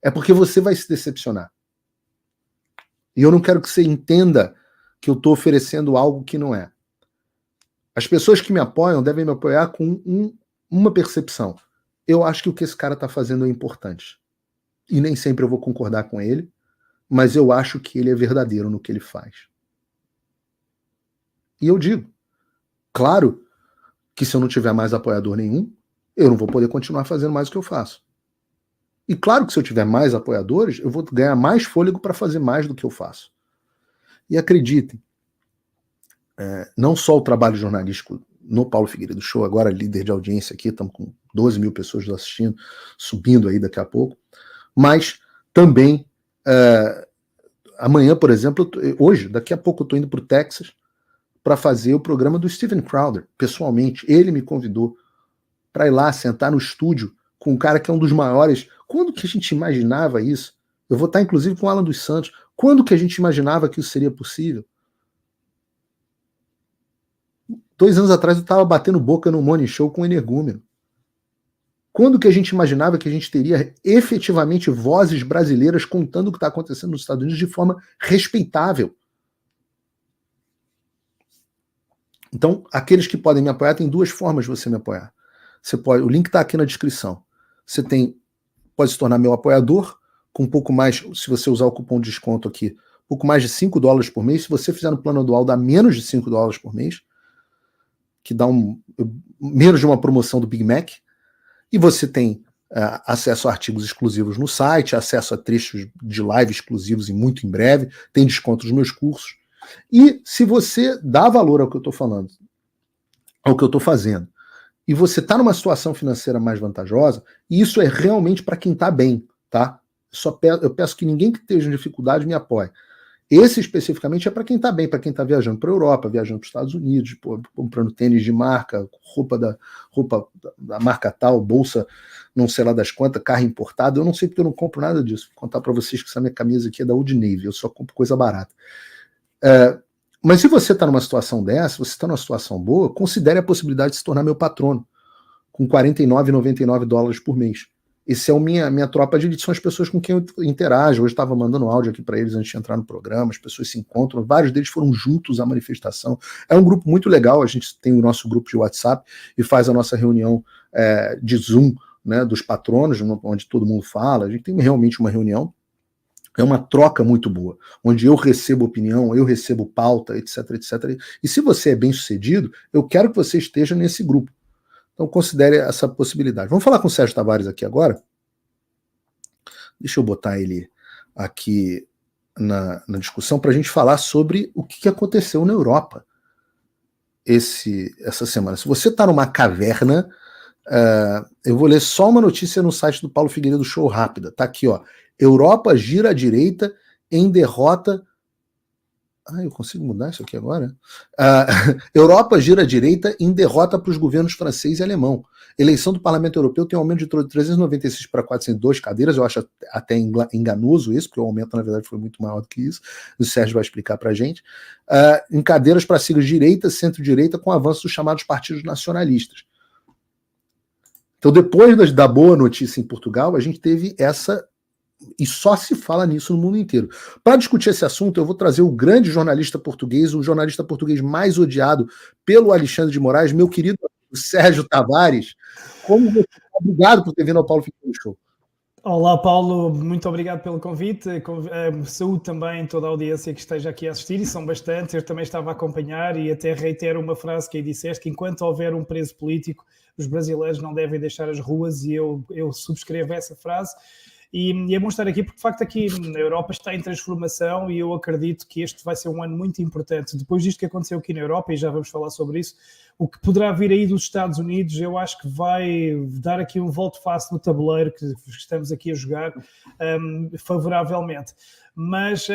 É porque você vai se decepcionar. E eu não quero que você entenda que eu estou oferecendo algo que não é. As pessoas que me apoiam devem me apoiar com uma percepção. Eu acho que o que esse cara está fazendo é importante. E nem sempre eu vou concordar com ele, mas eu acho que ele é verdadeiro no que ele faz. E eu digo, claro que se eu não tiver mais apoiador nenhum, eu não vou poder continuar fazendo mais o que eu faço. E claro que se eu tiver mais apoiadores, eu vou ganhar mais fôlego para fazer mais do que eu faço. E acreditem, não só o trabalho jornalístico no Paulo Figueiredo Show, agora líder de audiência aqui, estamos com 12 mil pessoas assistindo, subindo aí daqui a pouco, mas também amanhã, por exemplo, hoje, daqui a pouco eu estou indo para o Texas para fazer o programa do Steven Crowder, pessoalmente. Ele me convidou para ir lá sentar no estúdio com um cara que é um dos maiores. Quando que a gente imaginava isso? Eu vou estar inclusive com o Alan dos Santos. Quando que a gente imaginava que isso seria possível? 2 anos atrás eu estava batendo boca no Morning Show com o energúmeno. Quando que a gente imaginava que a gente teria efetivamente vozes brasileiras contando o que está acontecendo nos Estados Unidos de forma respeitável? Então, aqueles que podem me apoiar, tem 2 formas de você me apoiar. Você pode, o link está aqui na descrição. Você pode se tornar meu apoiador com um pouco mais, se você usar o cupom de desconto aqui, um pouco mais de $5 por mês. Se você fizer no plano anual, dá menos de $5 por mês, que dá menos de uma promoção do Big Mac. E você tem acesso a artigos exclusivos no site, acesso a trechos de live exclusivos e muito em breve, tem desconto nos meus cursos. E se você dá valor ao que eu estou falando, ao que eu estou fazendo, e você está numa situação financeira mais vantajosa, isso é realmente para quem está bem, tá? Eu peço que ninguém que esteja em dificuldade me apoie. Esse especificamente é para quem está bem, para quem está viajando para a Europa, viajando para os Estados Unidos, comprando tênis de marca, roupa da marca tal, bolsa não sei lá das quantas, carro importado. Eu não sei porque eu não compro nada disso. Vou contar para vocês que essa minha camisa aqui é da Old Navy, eu só compro coisa barata. Mas se você está numa situação dessa, você está numa situação boa, considere a possibilidade de se tornar meu patrono, com $49,99 por mês. Esse é a minha tropa de elite, são as pessoas com quem eu interajo. Hoje estava mandando áudio aqui para eles antes de entrar no programa, as pessoas se encontram, vários deles foram juntos à manifestação. É um grupo muito legal, a gente tem o nosso grupo de WhatsApp e faz a nossa reunião de Zoom, né, dos patronos, onde todo mundo fala, a gente tem realmente uma reunião. É uma troca muito boa, onde eu recebo opinião, eu recebo pauta, etc, etc. E se você é bem sucedido, eu quero que você esteja nesse grupo. Então considere essa possibilidade. Vamos falar com o Sérgio Tavares aqui agora? Deixa eu botar ele aqui na discussão para a gente falar sobre o que aconteceu na Europa essa semana. Se você está numa caverna, eu vou ler só uma notícia no site do Paulo Figueiredo Show rápida. Tá aqui, ó. Europa gira à direita em derrota. Eu consigo mudar isso aqui agora? Europa gira à direita em derrota para os governos francês e alemão. Eleição do Parlamento Europeu tem um aumento de 396 para 402 cadeiras. Eu acho até enganoso isso, porque o aumento, na verdade, foi muito maior do que isso. O Sérgio vai explicar para a gente. Em cadeiras para siglas direita, centro-direita, com avanço dos chamados partidos nacionalistas. Então, depois da boa notícia em Portugal, a gente teve essa. E só se fala nisso no mundo inteiro. Para discutir esse assunto, eu vou trazer o grande jornalista português, o jornalista português mais odiado pelo Alexandre de Moraes, meu querido Sérgio Tavares. Obrigado por ter vindo ao Paulo Figueiredo Show. Olá, Paulo, muito obrigado pelo convite. Saúde também toda a audiência que esteja aqui a assistir, e são bastantes. Eu também estava a acompanhar e até reitero uma frase que aí disseste, que enquanto houver um preso político, os brasileiros não devem deixar as ruas, e eu subscrevo essa frase. E é bom estar aqui porque, de facto, aqui na Europa está em transformação e eu acredito que este vai ser um ano muito importante. Depois disto que aconteceu aqui na Europa, e já vamos falar sobre isso, o que poderá vir aí dos Estados Unidos, eu acho que vai dar aqui um volte-face no tabuleiro que estamos aqui a jogar favoravelmente. Mas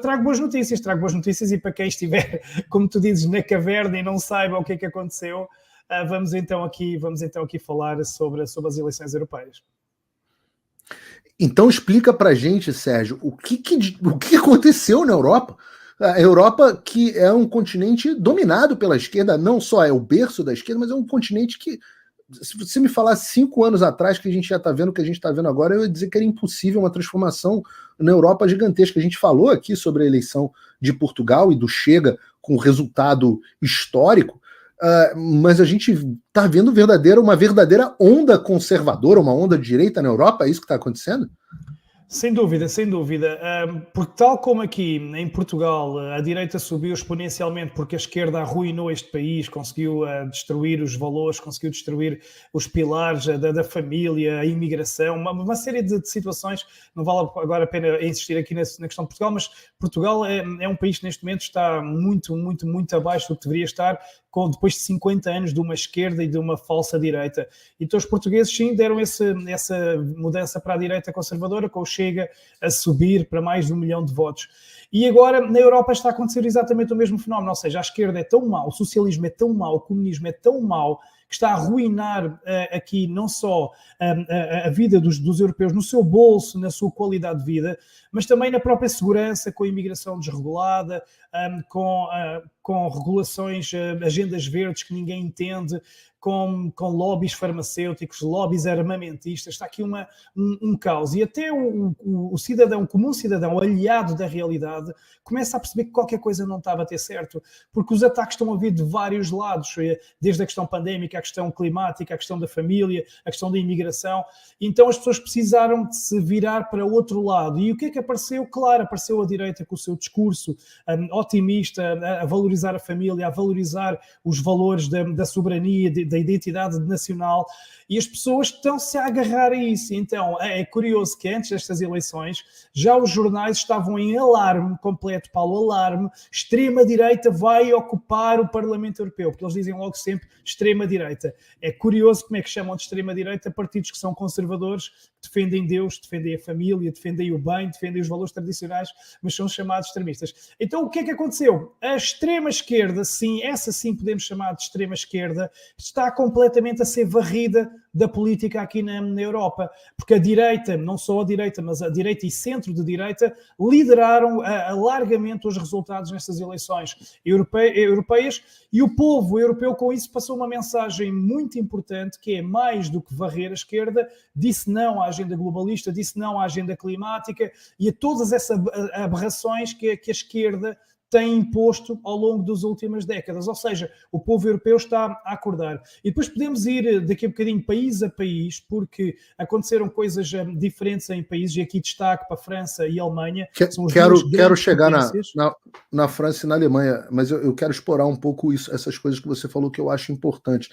trago boas notícias, e para quem estiver, como tu dizes, na caverna e não saiba o que é que aconteceu, vamos então aqui falar sobre as eleições europeias. Então explica pra gente, Sérgio, o que aconteceu na Europa? A Europa, que é um continente dominado pela esquerda, não só é o berço da esquerda, mas é um continente que, se você me falasse 5 anos atrás que a gente já está vendo o que a gente está vendo agora, eu ia dizer que era impossível uma transformação na Europa gigantesca. A gente falou aqui sobre a eleição de Portugal e do Chega com resultado histórico, mas a gente está vendo uma verdadeira onda conservadora, uma onda de direita na Europa. É isso que está acontecendo? Sem dúvida, sem dúvida. Porque tal como aqui em Portugal a direita subiu exponencialmente porque a esquerda arruinou este país, conseguiu destruir os valores, conseguiu destruir os pilares da família, a imigração, uma série de situações. Não vale agora a pena insistir aqui na questão de Portugal, mas Portugal é um país que neste momento está muito, muito, muito abaixo do que deveria estar, depois de 50 anos de uma esquerda e de uma falsa direita. Então os portugueses sim deram essa mudança para a direita conservadora, com o Chega a subir para mais de 1 milhão de votos. E agora na Europa está a acontecer exatamente o mesmo fenómeno, ou seja, a esquerda é tão mau, o socialismo é tão mau, o comunismo é tão mau, que está a arruinar aqui não só a vida dos europeus no seu bolso, na sua qualidade de vida, mas também na própria segurança, com a imigração desregulada, com regulações, agendas verdes que ninguém entende, com lobbies farmacêuticos, lobbies armamentistas. Está aqui um caos. E até o cidadão, comum cidadão, aliado da realidade, começa a perceber que qualquer coisa não estava a ter certo, porque os ataques estão a vir de vários lados, desde a questão pandémica, a questão climática, a questão da família, a questão da imigração. Então as pessoas precisaram de se virar para outro lado. E o que é que apareceu? Claro, apareceu a direita com o seu discurso otimista, a valorizar a família, a valorizar os valores da soberania, da identidade nacional, e as pessoas estão-se a agarrar a isso. Então é curioso que antes destas eleições já os jornais estavam em alarme completo, Paulo, alarme, extrema-direita vai ocupar o Parlamento Europeu, porque eles dizem logo sempre extrema-direita. É curioso como é que chamam de extrema-direita partidos que são conservadores, defendem Deus, defendem a família, defendem o bem, defendem os valores tradicionais, mas são chamados extremistas. Então o que é que aconteceu? A extrema-esquerda, sim, essa sim podemos chamar de extrema-esquerda, está completamente a ser varrida da política aqui na Europa, porque a direita, não só a direita, mas a direita e centro de direita, lideraram largamente os resultados nestas eleições europeias, e o povo europeu com isso passou uma mensagem muito importante, que é mais do que varrer a esquerda, disse não à agenda globalista, disse não à agenda climática e a todas essas aberrações que a esquerda tem imposto ao longo das últimas décadas. Ou seja, o povo europeu está a acordar. E depois podemos ir daqui a bocadinho país a país, porque aconteceram coisas diferentes em países, e aqui destaque para a França e a Alemanha. Quero chegar na França e na Alemanha, mas eu quero explorar um pouco essas coisas que você falou que eu acho importante.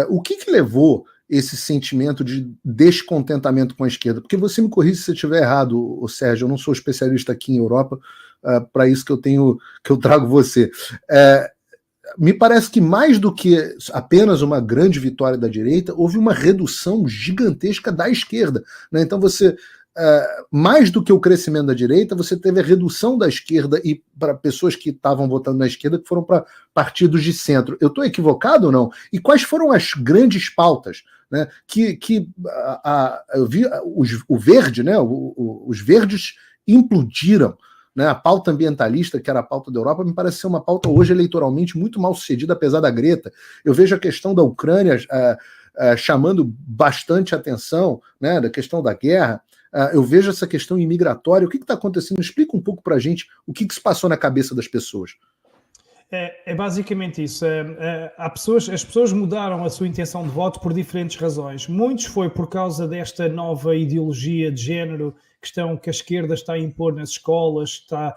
O que levou esse sentimento de descontentamento com a esquerda? Porque você me corrige se eu estiver errado, Sérgio, eu não sou especialista aqui em Europa, para isso que eu trago você. Me parece que mais do que apenas uma grande vitória da direita, houve uma redução gigantesca da esquerda, né? Então mais do que o crescimento da direita, você teve a redução da esquerda, e para pessoas que estavam votando na esquerda que foram para partidos de centro. Eu estou equivocado ou não? E quais foram as grandes pautas, né, eu vi o verde, né, os verdes implodiram, né? A pauta ambientalista, que era a pauta da Europa, me parece ser uma pauta hoje eleitoralmente muito mal sucedida, apesar da Greta. Eu vejo a questão da Ucrânia chamando bastante atenção, né, da questão da guerra. Eu vejo essa questão imigratória. O que está acontecendo? Explica um pouco para a gente o que se passou na cabeça das pessoas. É basicamente isso. As pessoas mudaram a sua intenção de voto por diferentes razões. Muitos foi por causa desta nova ideologia de género que a esquerda está a impor nas escolas, está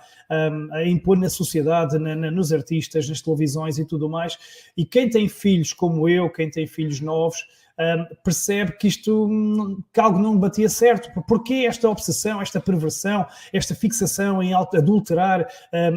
a impor na sociedade, nos artistas, nas televisões e tudo mais. E quem tem filhos como eu, quem tem filhos novos, percebe que algo não batia certo. Porquê esta obsessão, esta perversão, esta fixação em adulterar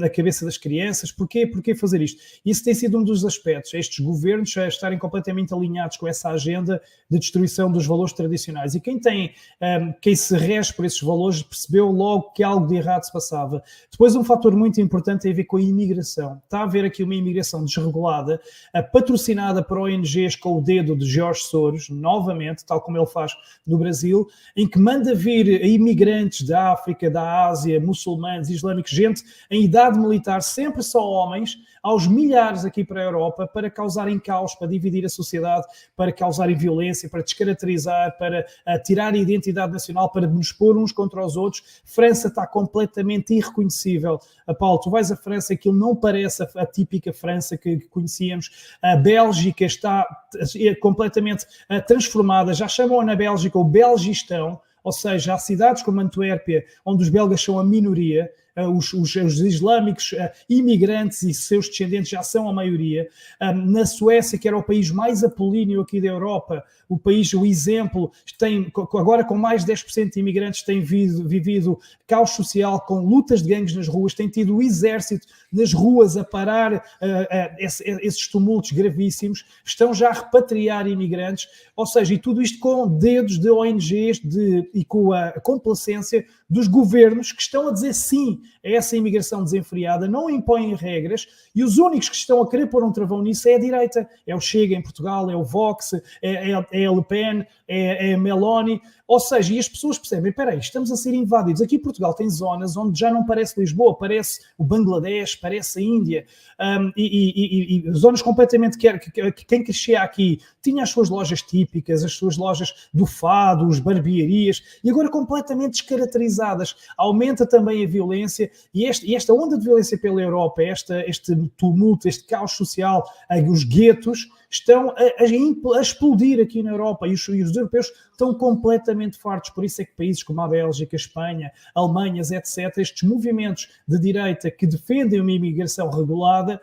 a cabeça das crianças? Porquê fazer isto? Isso tem sido um dos aspectos, estes governos estarem completamente alinhados com essa agenda de destruição dos valores tradicionais. E quem se rege por esses valores percebeu logo que algo de errado se passava. Depois, um fator muito importante tem a ver com a imigração. Está a haver aqui uma imigração desregulada, patrocinada por ONGs com o dedo de Jorge Soros, novamente, tal como ele faz no Brasil, em que manda vir imigrantes da África, da Ásia, muçulmanos, islâmicos, gente em idade militar, sempre só homens, aos milhares aqui para a Europa, para causarem caos, para dividir a sociedade, para causarem violência, para descaracterizar, para tirar a identidade nacional, para nos pôr uns contra os outros. França está completamente irreconhecível. Paulo, tu vais à França, aquilo não parece a típica França que conhecíamos. A Bélgica está completamente transformada. Já chamam na Bélgica o Belgistão, ou seja, há cidades como Antuérpia, onde os belgas são a minoria, os islâmicos imigrantes e seus descendentes já são a maioria. Na Suécia, que era o país mais apolíneo aqui da Europa, o exemplo, agora com mais de 10% de imigrantes, tem vivido caos social, com lutas de gangues nas ruas, tem tido o exército nas ruas a parar esses tumultos gravíssimos, estão já a repatriar imigrantes, ou seja, e tudo isto com dedos de ONGs e com a complacência dos governos que estão a dizer sim a essa imigração desenfreada, não impõem regras, e os únicos que estão a querer pôr um travão nisso é a direita. É o Chega em Portugal, é o Vox, é a Le Pen, é a Meloni, ou seja, e as pessoas percebem, espera aí, estamos a ser invadidos. Aqui em Portugal tem zonas onde já não parece Lisboa, parece o Bangladesh, parece a Índia, e zonas completamente que quem crescia aqui tinha as suas lojas típicas, as suas lojas do fado, os barbearias, e agora completamente descaracterizadas. Aumenta também a violência, e esta onda de violência pela Europa, este tumulto, este caos social, os guetos, estão a explodir aqui na Europa, e os europeus estão completamente fartos. Por isso é que países como a Bélgica, a Espanha, a Alemanha, etc., estes movimentos de direita que defendem uma imigração regulada,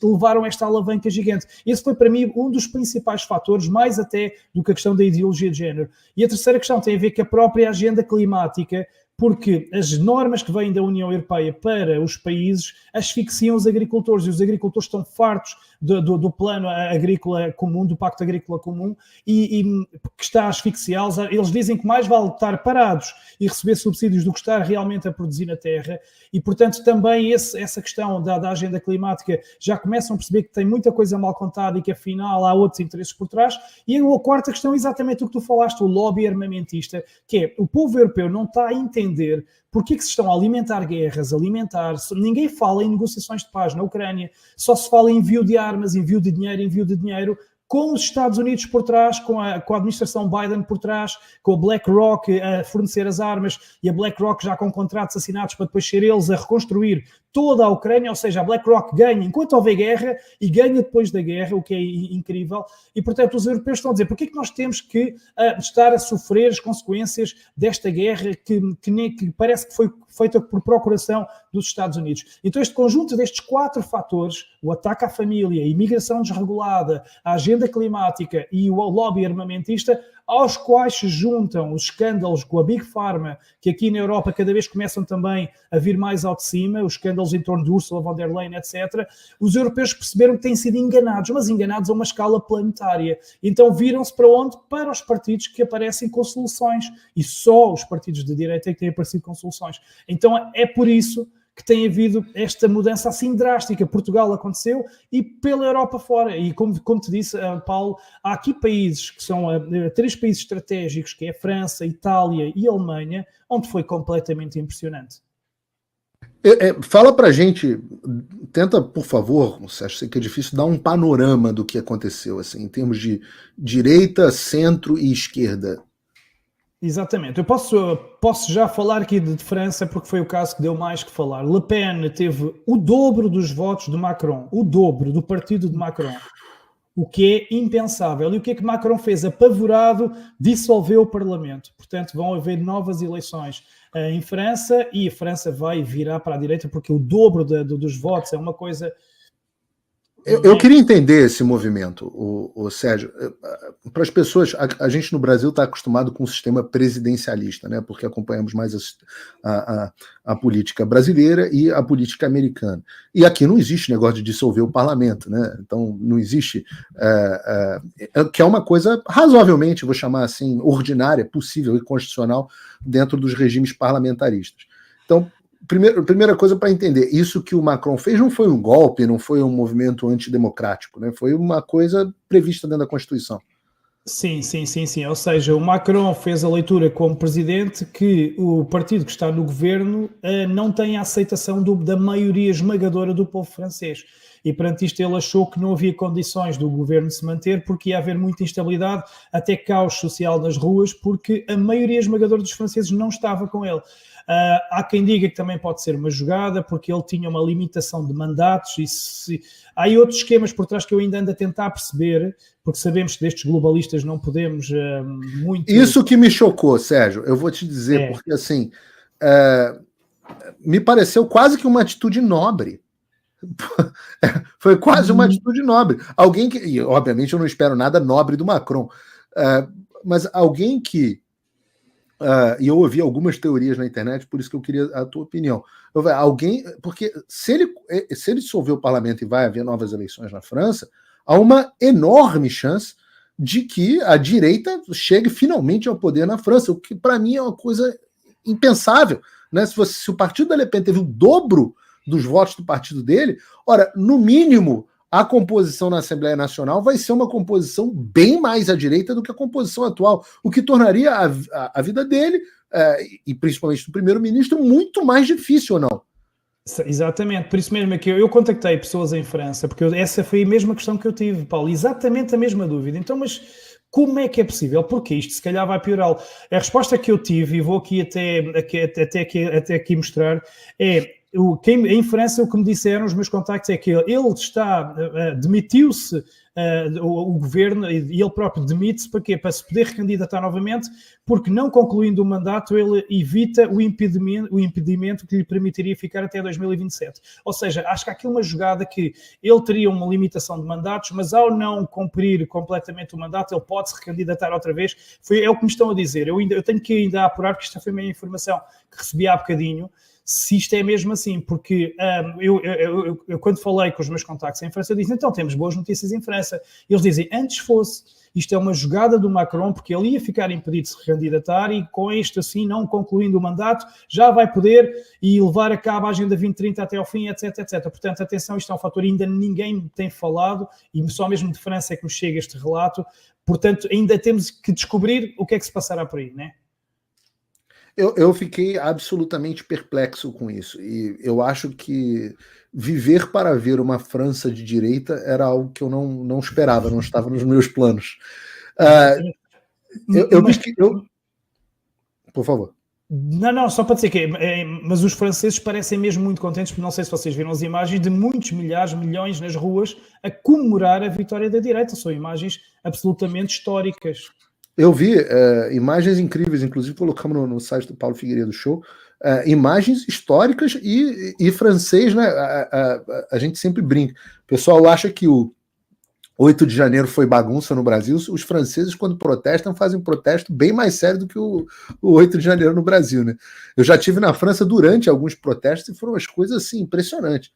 levaram esta alavanca gigante. Esse foi para mim um dos principais fatores, mais até do que a questão da ideologia de género. E a terceira questão tem a ver com a própria agenda climática, porque as normas que vêm da União Europeia para os países asfixiam os agricultores, e os agricultores estão fartos do plano agrícola comum, do Pacto Agrícola Comum, e que está a asfixiá-los. Eles dizem que mais vale estar parados e receber subsídios do que estar realmente a produzir na terra, e portanto também essa questão da agenda climática já começam a perceber que tem muita coisa mal contada e que afinal há outros interesses por trás. E a quarta questão é exatamente o que tu falaste, o lobby armamentista, que é o povo europeu não está a entender porque é que se estão a alimentar guerras, ninguém fala em negociações de paz na Ucrânia, só se fala em envio de armas, envio de dinheiro, com os Estados Unidos por trás, com a administração Biden por trás, com a BlackRock a fornecer as armas, e a BlackRock já com contratos assinados para depois ser eles a reconstruir toda a Ucrânia. Ou seja, a BlackRock ganha enquanto houver guerra e ganha depois da guerra, o que é incrível. E, portanto, os europeus estão a dizer, porque é que nós temos que estar a sofrer as consequências desta guerra que parece que foi feita por procuração dos Estados Unidos? Então, este conjunto destes 4 fatores, o ataque à família, a imigração desregulada, a agenda climática e o lobby armamentista, aos quais se juntam os escândalos com a Big Pharma, que aqui na Europa cada vez começam também a vir mais ao de cima, os escândalos em torno de Ursula von der Leyen, etc., os europeus perceberam que têm sido enganados, mas enganados a uma escala planetária. Então viram-se para onde? Para os partidos que aparecem com soluções. E só os partidos de direita é que têm aparecido com soluções. Então é por isso que tem havido esta mudança assim drástica. Portugal aconteceu e pela Europa fora. E como te disse, Paulo, há aqui países que são 3 países estratégicos, que é a França, a Itália e a Alemanha, onde foi completamente impressionante. Fala pra gente, tenta, por favor, sei que é difícil, dar um panorama do que aconteceu, assim, em termos de direita, centro e esquerda. Exatamente. Eu posso já falar aqui de França, porque foi o caso que deu mais que falar. Le Pen teve o dobro dos votos de Macron, o dobro do partido de Macron, o que é impensável. E o que é que Macron fez? Apavorado, dissolveu o Parlamento. Portanto, vão haver novas eleições em França e a França vai virar para a direita, porque o dobro dos votos é uma coisa... Eu queria entender esse movimento, o Sérgio. Para as pessoas, a gente no Brasil está acostumado com um sistema presidencialista, né? Porque acompanhamos mais a política brasileira e a política americana. E aqui não existe negócio de dissolver o parlamento, né? Então não existe, que é uma coisa razoavelmente, vou chamar assim, ordinária, possível e constitucional dentro dos regimes parlamentaristas. Então, primeira coisa para entender, isso que o Macron fez não foi um golpe, não foi um movimento antidemocrático, né? Foi uma coisa prevista dentro da Constituição. Sim. Ou seja, o Macron fez a leitura como presidente que o partido que está no governo não tem a aceitação da maioria esmagadora do povo francês. E perante isto ele achou que não havia condições do governo se manter porque ia haver muita instabilidade, até caos social nas ruas, porque a maioria esmagadora dos franceses não estava com ele. Há quem diga que também pode ser uma jogada, porque ele tinha uma limitação de mandatos e há outros esquemas por trás que eu ainda ando a tentar perceber, porque sabemos que destes globalistas não podemos muito... Isso que me chocou, Sérgio, eu vou te dizer, porque assim, me pareceu quase que uma atitude nobre. Foi quase uma atitude nobre. Alguém que, e obviamente eu não espero nada nobre do Macron, mas alguém que e eu ouvi algumas teorias na internet, por isso que eu queria a tua opinião. Porque se ele dissolver o parlamento e vai haver novas eleições na França, há uma enorme chance de que a direita chegue finalmente ao poder na França, o que para mim é uma coisa impensável, né? Se o partido da Le Pen teve o dobro dos votos do partido dele, ora, no mínimo, a composição na Assembleia Nacional vai ser uma composição bem mais à direita do que a composição atual, o que tornaria a vida dele, e principalmente do primeiro-ministro, muito mais difícil, ou não? Exatamente, por isso mesmo é que eu contactei pessoas em França, porque essa foi a mesma questão que eu tive, Paulo, exatamente a mesma dúvida. Então, mas como é que é possível? Porque isto se calhar vai piorá-lo. A resposta que eu tive, e vou aqui até aqui mostrar, em França o que me disseram os meus contactos é que ele demitiu-se, o governo, e ele próprio demite-se para quê? Para se poder recandidatar novamente, porque não concluindo o mandato ele evita o impedimento que lhe permitiria ficar até 2027. Ou seja, acho que há aqui uma jogada que ele teria uma limitação de mandatos, mas ao não cumprir completamente o mandato, ele pode se recandidatar outra vez. É o que me estão a dizer. Eu tenho que ainda apurar, porque esta foi a minha informação que recebi há bocadinho, se isto é mesmo assim, porque eu quando falei com os meus contactos em França, eu disse, então temos boas notícias em França. Eles dizem, antes fosse, isto é uma jogada do Macron, porque ele ia ficar impedido de se recandidatar e com isto assim, não concluindo o mandato, já vai poder e levar a cabo a Agenda 2030 até ao fim, etc. Portanto, atenção, isto é um fator ainda ninguém tem falado e só mesmo de França é que nos chega este relato. Portanto, ainda temos que descobrir o que é que se passará por aí, não é? Eu fiquei absolutamente perplexo com isso, e eu acho que viver para ver uma França de direita era algo que eu não esperava, não estava nos meus planos. Por favor. Não, só para dizer que mas os franceses parecem mesmo muito contentes, porque não sei se vocês viram as imagens de muitos milhares, milhões nas ruas a comemorar a vitória da direita. São imagens absolutamente históricas. Eu vi imagens incríveis, inclusive colocamos no site do Paulo Figueiredo Show, imagens históricas e francês, né? A gente sempre brinca. O pessoal acha que o 8 de janeiro foi bagunça no Brasil. Os franceses, quando protestam, fazem um protesto bem mais sério do que o 8 de janeiro no Brasil, né? Eu já estive na França durante alguns protestos e foram umas coisas assim, impressionantes.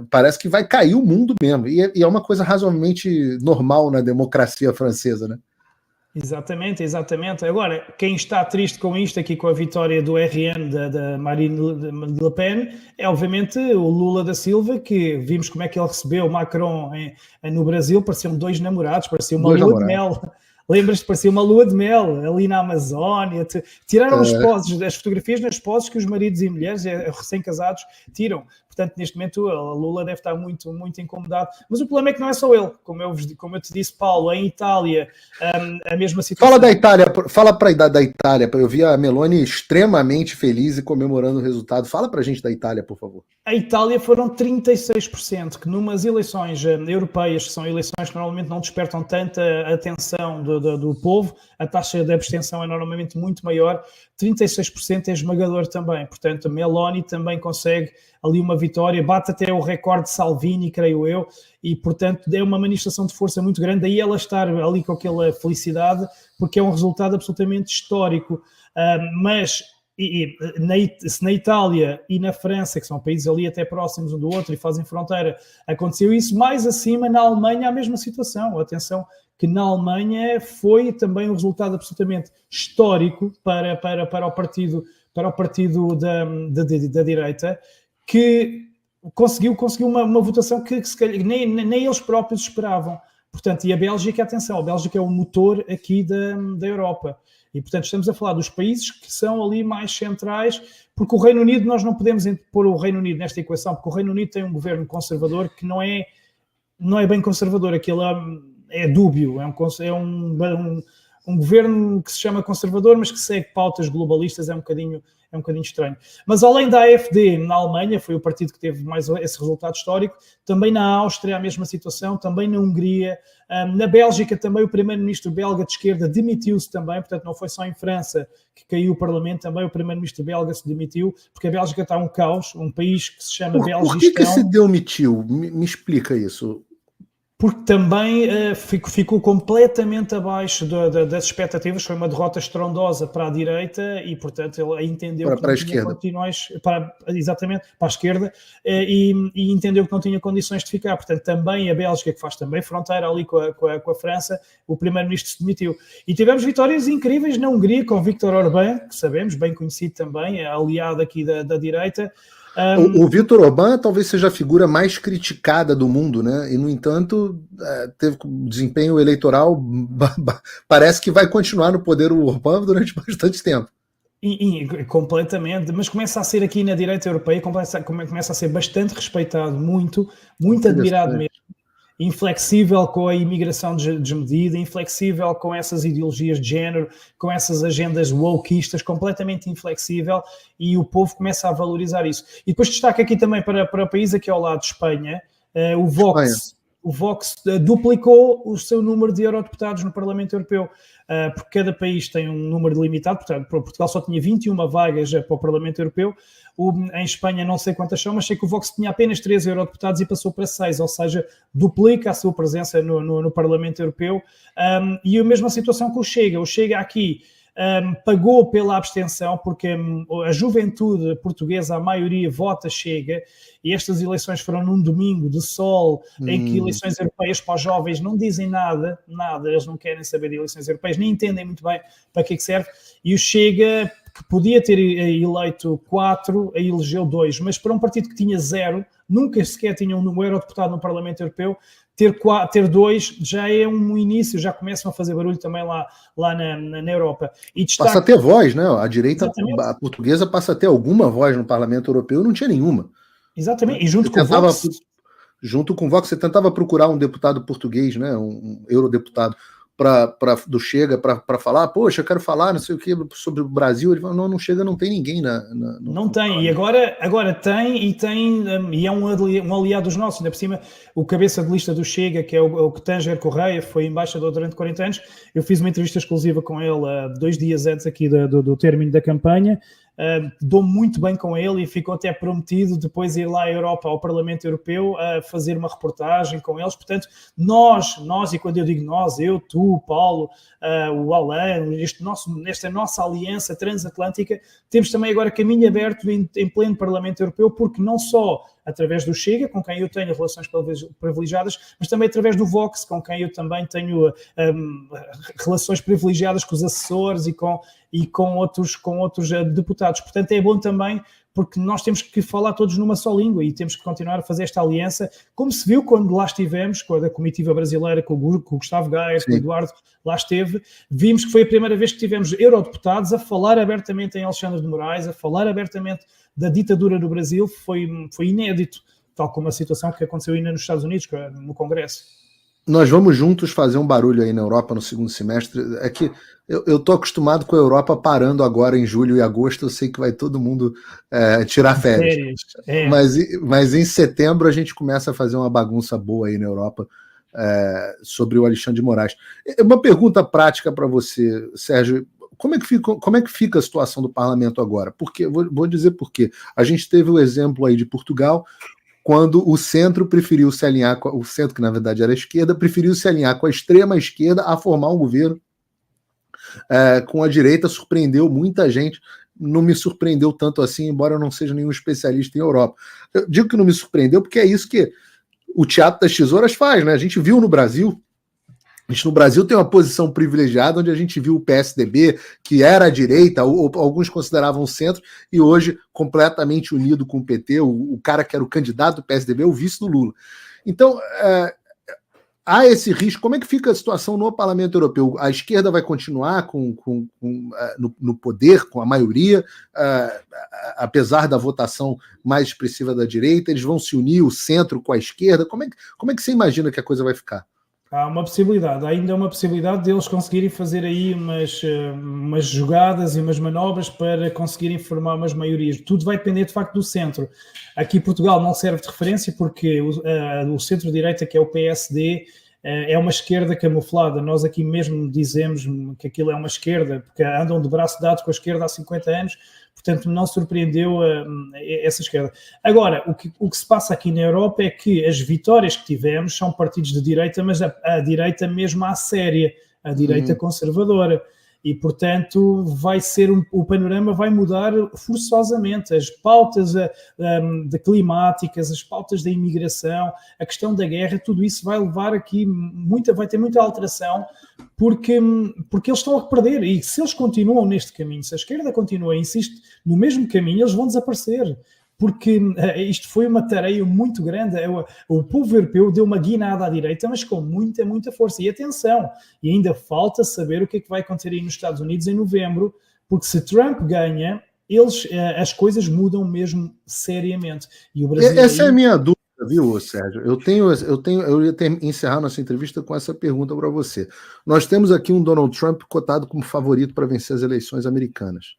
Parece que vai cair o mundo mesmo. E é uma coisa razoavelmente normal na democracia francesa, né? Exatamente. Agora, quem está triste com isto, aqui com a vitória do RN da Marine Le Pen, é obviamente o Lula da Silva, que vimos como é que ele recebeu o Macron no Brasil, pareciam dois namorados, parecia uma lua de mel. Lembras-te? Parecia uma lua de mel ali na Amazónia. Tiraram as fotografias nas poses que os maridos e mulheres recém-casados tiram. portanto, neste momento, o Lula deve estar muito, muito incomodado. Mas o problema é que não é só ele. Como eu te disse, Paulo, em Itália, a mesma situação. Fala da Itália, fala da Itália. Eu vi a Meloni extremamente feliz e comemorando o resultado. Fala pra gente da Itália, por favor. A Itália foram 36%, que numas eleições europeias, que são eleições que normalmente não despertam tanta atenção do povo, a taxa de abstenção é normalmente muito maior, 36% é esmagador também. Portanto, a Meloni também consegue ali uma vitória, bate até o recorde de Salvini, creio eu, e, portanto, é uma manifestação de força muito grande. Daí ela estar ali com aquela felicidade, porque é um resultado absolutamente histórico. Mas se na Itália e na França, que são países ali até próximos um do outro e fazem fronteira, aconteceu isso, mais acima na Alemanha a mesma situação. Atenção que na Alemanha foi também um resultado absolutamente histórico para o partido da direita, que conseguiu uma votação que se calhar, nem eles próprios esperavam. Portanto, e a Bélgica, atenção, a Bélgica é o motor aqui da Europa. E, portanto, estamos a falar dos países que são ali mais centrais, porque o Reino Unido, nós não podemos pôr o Reino Unido nesta equação, porque o Reino Unido tem um governo conservador que não é bem conservador, aquilo é dúbio, é um governo que se chama conservador, mas que segue pautas globalistas, é um bocadinho estranho. Mas além da AfD na Alemanha, foi o partido que teve mais esse resultado histórico, também na Áustria a mesma situação, também na Hungria, na Bélgica também o primeiro-ministro belga de esquerda demitiu-se também, portanto não foi só em França que caiu o Parlamento, também o primeiro-ministro belga se demitiu, porque a Bélgica está um caos, um país que se chama Belgistão. Por que se demitiu? Me explica isso. Porque também ficou completamente abaixo das expectativas, foi uma derrota estrondosa para a direita e, portanto, ele entendeu que não tinha condições, exatamente, para a esquerda, e entendeu que não tinha condições de ficar. Portanto, também a Bélgica, que faz também fronteira ali com a França, o primeiro-ministro se demitiu. E tivemos vitórias incríveis na Hungria, com Viktor Orbán, que sabemos, bem conhecido também, aliado aqui da direita. O Viktor Orbán talvez seja a figura mais criticada do mundo, né? E, no entanto, teve desempenho eleitoral, parece que vai continuar no poder o Orbán durante bastante tempo. Completamente, mas começa a ser aqui na direita europeia, começa a ser bastante respeitado, muito admirado mesmo. Inflexível com a imigração desmedida, inflexível com essas ideologias de género, com essas agendas wokeistas, completamente inflexível, e o povo começa a valorizar isso. E depois destaca aqui também para o país aqui ao lado de Espanha, o Vox. O Vox duplicou o seu número de eurodeputados no Parlamento Europeu, porque cada país tem um número limitado, portanto, Portugal só tinha 21 vagas para o Parlamento Europeu, em Espanha não sei quantas são, mas sei que o Vox tinha apenas 3 eurodeputados e passou para 6, ou seja, duplica a sua presença no Parlamento Europeu, e a mesma situação com o Chega. O Chega aqui pagou pela abstenção, porque a juventude portuguesa, a maioria, vota Chega, e estas eleições foram num domingo de sol, em que eleições europeias para os jovens não dizem nada, eles não querem saber de eleições europeias, nem entendem muito bem para que serve, e o Chega, que podia ter eleito 4, elegeu 2, mas para um partido que tinha 0, nunca sequer tinha um eurodeputado no Parlamento Europeu, ter 2 já é um início, já começam a fazer barulho também lá na Europa. E passa a ter voz, né? A direita portuguesa passa a ter alguma voz no Parlamento Europeu, não tinha nenhuma. Exatamente, e junto com o Vox... Junto com o Vox, você tentava procurar um deputado português, né? Um eurodeputado do Chega para falar, poxa, eu quero falar não sei o que sobre o Brasil. Ele falou, não chega, não tem ninguém não tem, e agora tem, e é um aliado dos nossos, ainda por cima, o cabeça de lista do Chega, que é o Tanger Correia, foi embaixador durante 40 anos, eu fiz uma entrevista exclusiva com ele 2 dias antes aqui do término da campanha, dou muito bem com ele e ficou até prometido depois ir lá à Europa, ao Parlamento Europeu, a fazer uma reportagem com eles. Portanto, nós, e quando eu digo nós, eu, tu, Paulo, o Alain, esta nossa aliança transatlântica, temos também agora caminho aberto em pleno Parlamento Europeu, porque não só através do Chega, com quem eu tenho relações privilegiadas, mas também através do Vox, com quem eu também tenho relações privilegiadas com os assessores e com outros deputados. Portanto, é bom também porque nós temos que falar todos numa só língua e temos que continuar a fazer esta aliança, como se viu quando lá estivemos, com a comitiva brasileira, com o Gustavo Gaia, com o Eduardo, lá esteve, vimos que foi a primeira vez que tivemos eurodeputados a falar abertamente em Alexandre de Moraes, a falar abertamente da ditadura no Brasil, foi inédito, tal como a situação que aconteceu ainda nos Estados Unidos, no Congresso. Nós vamos juntos fazer um barulho aí na Europa no segundo semestre. É que eu tô acostumado com a Europa parando agora em julho e agosto, eu sei que vai todo mundo tirar férias. Mas em setembro a gente começa a fazer uma bagunça boa aí na Europa sobre o Alexandre de Moraes. Uma pergunta prática para você, Sérgio. Como é que fica a situação do parlamento agora? Porque, vou dizer por quê. A gente teve o exemplo aí de Portugal, quando o centro preferiu se alinhar o centro, que na verdade era a esquerda, preferiu se alinhar com a extrema esquerda a formar um governo com a direita. Surpreendeu muita gente, não me surpreendeu tanto assim, embora eu não seja nenhum especialista em Europa. Eu digo que não me surpreendeu porque é isso que o teatro das tesouras faz, né? A gente viu no Brasil. A gente no Brasil tem uma posição privilegiada, onde a gente viu o PSDB, que era a direita, ou alguns consideravam o centro, e hoje completamente unido com o PT, o cara que era o candidato do PSDB, o vice do Lula. Então, há esse risco. Como é que fica a situação no Parlamento Europeu? A esquerda vai continuar no poder, com a maioria, apesar da votação mais expressiva da direita? Eles vão se unir, o centro com a esquerda? Como é que você imagina que a coisa vai ficar? Há uma possibilidade, ainda uma possibilidade deles conseguirem fazer aí umas jogadas e umas manobras para conseguirem formar umas maiorias. Tudo vai depender, de facto, do centro. Aqui Portugal não serve de referência porque o centro-direita, que é o PSD, é uma esquerda camuflada. Nós aqui mesmo dizemos que aquilo é uma esquerda, porque andam de braço dado com a esquerda há 50 anos, portanto não surpreendeu essa esquerda. Agora, o que se passa aqui na Europa é que as vitórias que tivemos são partidos de direita, mas a direita mesmo à séria, a direita conservadora. E, portanto, o panorama vai mudar forçosamente. As pautas climáticas, as pautas da imigração, a questão da guerra, tudo isso vai levar aqui vai ter muita alteração, porque eles estão a perder. E se eles continuam neste caminho, se a esquerda continua e insiste no mesmo caminho, eles vão desaparecer. Porque isto foi uma tarefa muito grande. O povo europeu deu uma guinada à direita, mas com muita, muita força. E atenção, e ainda falta saber o que é que vai acontecer aí nos Estados Unidos em novembro, porque se Trump ganha, as coisas mudam mesmo seriamente. E o Brasil Essa é a minha dúvida, viu, Sérgio? Eu ia encerrar nossa entrevista com essa pergunta para você. Nós temos aqui um Donald Trump cotado como favorito para vencer as eleições americanas.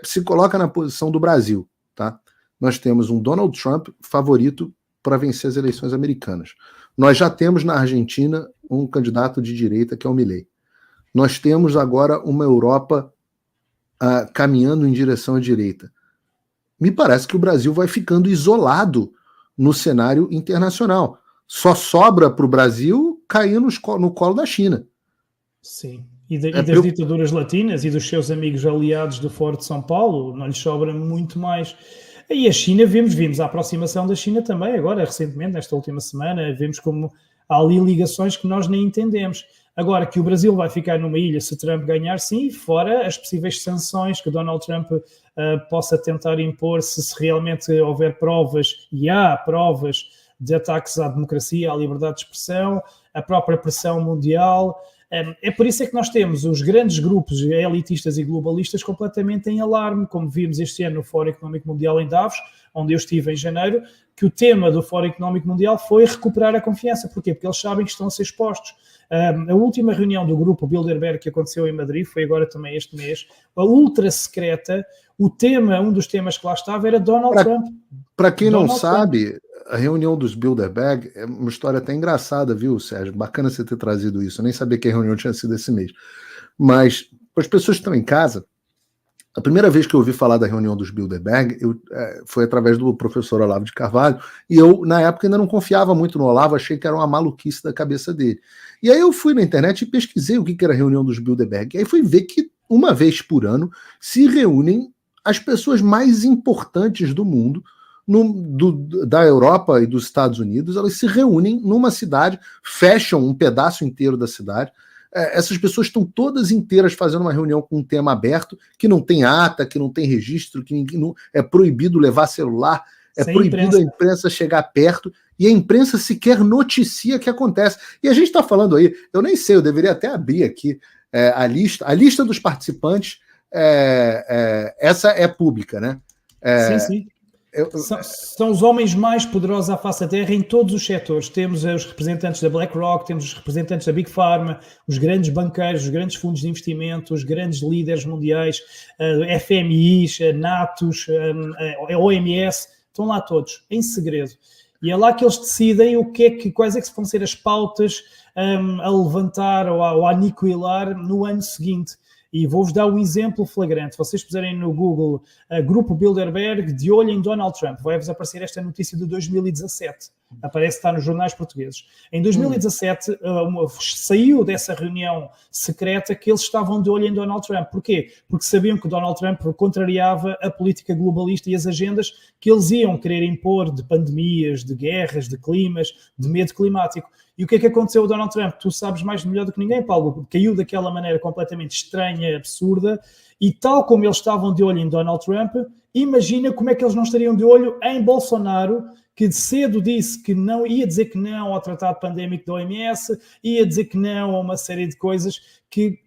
Se coloca na posição do Brasil, tá? Nós temos um Donald Trump favorito para vencer as eleições americanas. Nós já temos na Argentina um candidato de direita, que é o Milei. Nós temos agora uma Europa caminhando em direção à direita. Me parece que o Brasil vai ficando isolado no cenário internacional. Só sobra para o Brasil cair no colo da China. Sim. E das ditaduras latinas e dos seus amigos aliados do Foro de São Paulo, não lhes sobra muito mais. E a China, vimos a aproximação da China também, agora, recentemente, nesta última semana, vemos como há ali ligações que nós nem entendemos. Agora, que o Brasil vai ficar numa ilha se Trump ganhar, sim, fora as possíveis sanções que Donald Trump possa tentar impor se realmente houver provas, e há provas de ataques à democracia, à liberdade de expressão, a própria pressão mundial. É por isso é que nós temos os grandes grupos elitistas e globalistas completamente em alarme, como vimos este ano no Fórum Económico Mundial em Davos, onde eu estive em janeiro, que o tema do Fórum Económico Mundial foi recuperar a confiança. Porquê? Porque eles sabem que estão a ser expostos. A última reunião do grupo Bilderberg que aconteceu em Madrid, foi agora também este mês, a ultra secreta, um dos temas que lá estava era Donald Trump. Para quem não sabe, a reunião dos Bilderberg é uma história até engraçada, viu, Sérgio? Bacana você ter trazido isso. Eu nem sabia que a reunião tinha sido esse mês. Mas, para as pessoas que estão em casa, a primeira vez que eu ouvi falar da reunião dos Bilderberg foi através do professor Olavo de Carvalho, e eu, na época, ainda não confiava muito no Olavo, achei que era uma maluquice da cabeça dele. E aí eu fui na internet e pesquisei o que era a reunião dos Bilderberg, e aí fui ver que, uma vez por ano, se reúnem as pessoas mais importantes do mundo, da Europa e dos Estados Unidos. Elas se reúnem numa cidade, fecham um pedaço inteiro da cidade, essas pessoas estão todas inteiras fazendo uma reunião com um tema aberto, que não tem ata, que não tem registro, que é proibido levar celular, é Sem proibido imprensa. a imprensa chegar perto, e a imprensa sequer noticia o que acontece. E a gente está falando aí, eu nem sei, eu deveria até abrir aqui a lista dos participantes, essa é pública, né? Sim. São os homens mais poderosos à face da Terra em todos os setores. Temos os representantes da BlackRock, temos os representantes da Big Pharma, os grandes banqueiros, os grandes fundos de investimento, os grandes líderes mundiais, FMIs, NATOs, OMS, estão lá todos, em segredo. E é lá que eles decidem quais é que vão ser as pautas a levantar ou a aniquilar no ano seguinte. E vou-vos dar um exemplo flagrante. Vocês puserem no Google Grupo Bilderberg de olho em Donald Trump, vai-vos aparecer esta notícia de 2017. Parece que está nos jornais portugueses. Em 2017, saiu dessa reunião secreta que eles estavam de olho em Donald Trump. Porquê? Porque sabiam que Donald Trump contrariava a política globalista e as agendas que eles iam querer impor de pandemias, de guerras, de climas, de medo climático. E o que é que aconteceu ao Donald Trump? Tu sabes mais melhor do que ninguém, Paulo. Caiu daquela maneira completamente estranha, absurda, e tal como eles estavam de olho em Donald Trump, imagina como é que eles não estariam de olho em Bolsonaro, que cedo disse que não ia dizer que não ao tratado pandémico da OMS, ia dizer que não a uma série de coisas que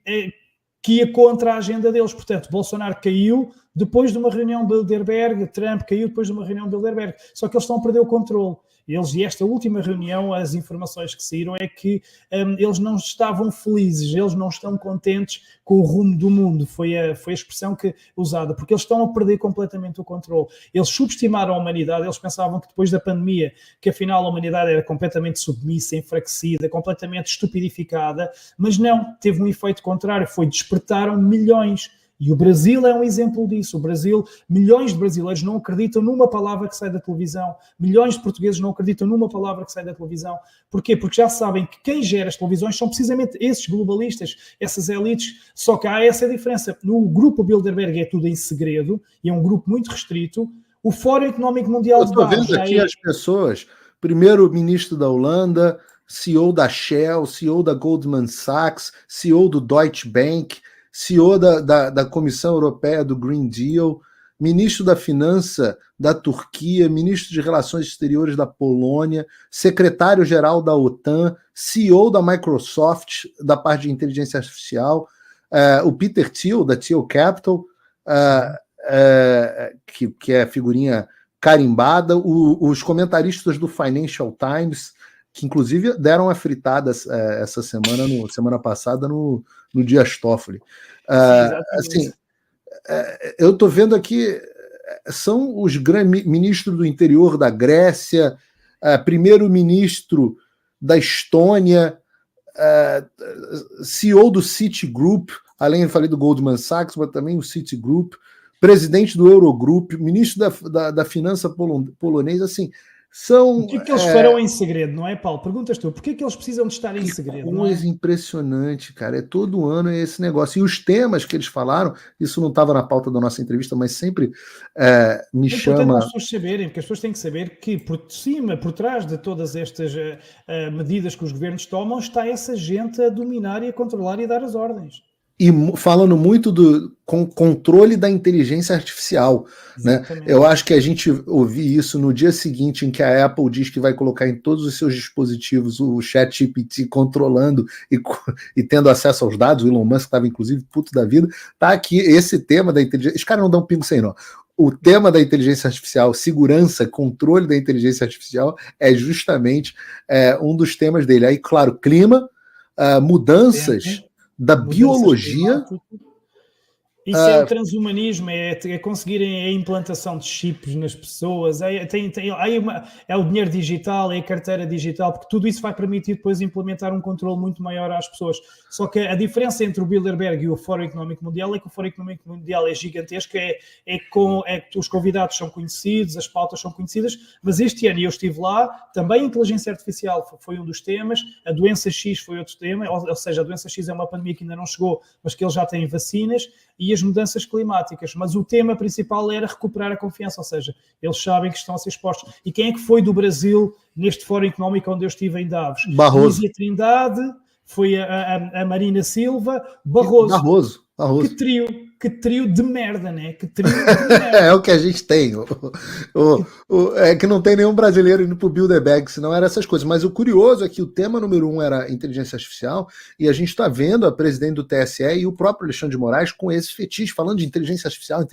ia contra a agenda deles. Portanto, Bolsonaro caiu depois de uma reunião Bilderberg, Trump caiu depois de uma reunião Bilderberg. Só que eles estão a perder o controle. E esta última reunião, as informações que saíram é que eles não estavam felizes, eles não estão contentes com o rumo do mundo, foi a expressão usada, porque eles estão a perder completamente o controle. Eles subestimaram a humanidade, eles pensavam que depois da pandemia, que afinal a humanidade era completamente submissa, enfraquecida, completamente estupidificada, mas não, teve um efeito contrário, despertaram milhões. E o Brasil é um exemplo disso. O Brasil, milhões de brasileiros não acreditam numa palavra que sai da televisão. Milhões de portugueses não acreditam numa palavra que sai da televisão. Porquê? Porque já sabem que quem gera as televisões são precisamente esses globalistas, essas elites. Só que há essa diferença. No grupo Bilderberg é tudo em segredo e é um grupo muito restrito. O Fórum Económico Mundial de Davos... Eu estou vendo aqui as pessoas. Primeiro-ministro da Holanda, CEO da Shell, CEO da Goldman Sachs, CEO do Deutsche Bank... CEO da Comissão Europeia do Green Deal, ministro da Finança da Turquia, ministro de Relações Exteriores da Polônia, secretário-geral da OTAN, CEO da Microsoft, da parte de inteligência artificial, o Peter Thiel, da Thiel Capital, que é figurinha carimbada, os comentaristas do Financial Times, que inclusive deram uma fritada essa semana passada no Dias Toffoli. Assim, eu estou vendo aqui, são os ministros do interior da Grécia, primeiro-ministro da Estônia, CEO do Citigroup, além, eu falei do Goldman Sachs, mas também o Citigroup, presidente do Eurogroup, ministro da Finança polonês, assim... O que eles farão em segredo, não é, Paulo? Perguntas tu, por que eles precisam de estar em segredo? Coisa impressionante, cara. Todo ano é esse negócio. E os temas que eles falaram, isso não estava na pauta da nossa entrevista, mas sempre me chama... as pessoas saberem, porque as pessoas têm que saber que por trás de todas estas medidas que os governos tomam, está essa gente a dominar e a controlar e a dar as ordens. E falando muito com controle da inteligência artificial, né? Eu acho que a gente ouvi isso no dia seguinte em que a Apple diz que vai colocar em todos os seus dispositivos o ChatGPT controlando e tendo acesso aos dados. O Elon Musk estava inclusive puto da vida. Tá aqui esse tema da inteligência. Os caras não dão um pingo sem nó. O tema da inteligência artificial, segurança, controle da inteligência artificial é justamente um dos temas dele. Aí, claro, clima, mudanças da biologia. Isso é o transhumanismo, é conseguirem a implantação de chips nas pessoas, é o dinheiro digital, é a carteira digital, porque tudo isso vai permitir depois implementar um controle muito maior às pessoas. Só que a diferença entre o Bilderberg e o Fórum Económico Mundial é que o Fórum Económico Mundial é gigantesco, os convidados são conhecidos, as pautas são conhecidas, mas este ano eu estive lá, também a inteligência artificial foi um dos temas, a doença X foi outro tema, ou seja, a doença X é uma pandemia que ainda não chegou, mas que eles já têm vacinas, e as mudanças climáticas, mas o tema principal era recuperar a confiança, ou seja, eles sabem que estão a ser expostos. E quem é que foi do Brasil neste Fórum Económico onde eu estive em Davos? Barroso. Lísia Trindade, foi a Marina Silva, Barroso. Que trio de merda, né? Que trio de merda. É o que a gente tem. É que não tem nenhum brasileiro indo pro Bilderberg, senão era essas coisas. Mas o curioso é que o tema número 1 era inteligência artificial, e a gente está vendo a presidente do TSE e o próprio Alexandre de Moraes com esse fetiche, falando de inteligência artificial.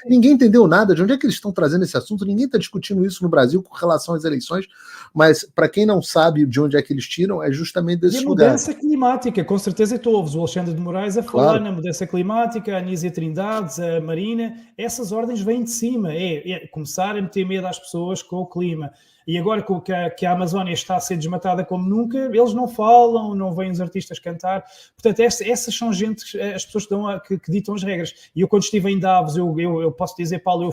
Ninguém entendeu nada de onde é que eles estão trazendo esse assunto, ninguém está discutindo isso no Brasil com relação às eleições, mas para quem não sabe de onde é que eles tiram, é justamente desses lugares. E a mudança climática, com certeza tu ouves o Alexandre de Moraes a falar na mudança climática, a Anísia Trindade, a Marina, essas ordens vêm de cima, é começar a meter medo às pessoas com o clima. E agora que a Amazónia está a ser desmatada como nunca, eles não falam, não vêm os artistas cantar. Portanto, essas são as pessoas que ditam as regras. E eu, quando estive em Davos, eu posso dizer, Paulo,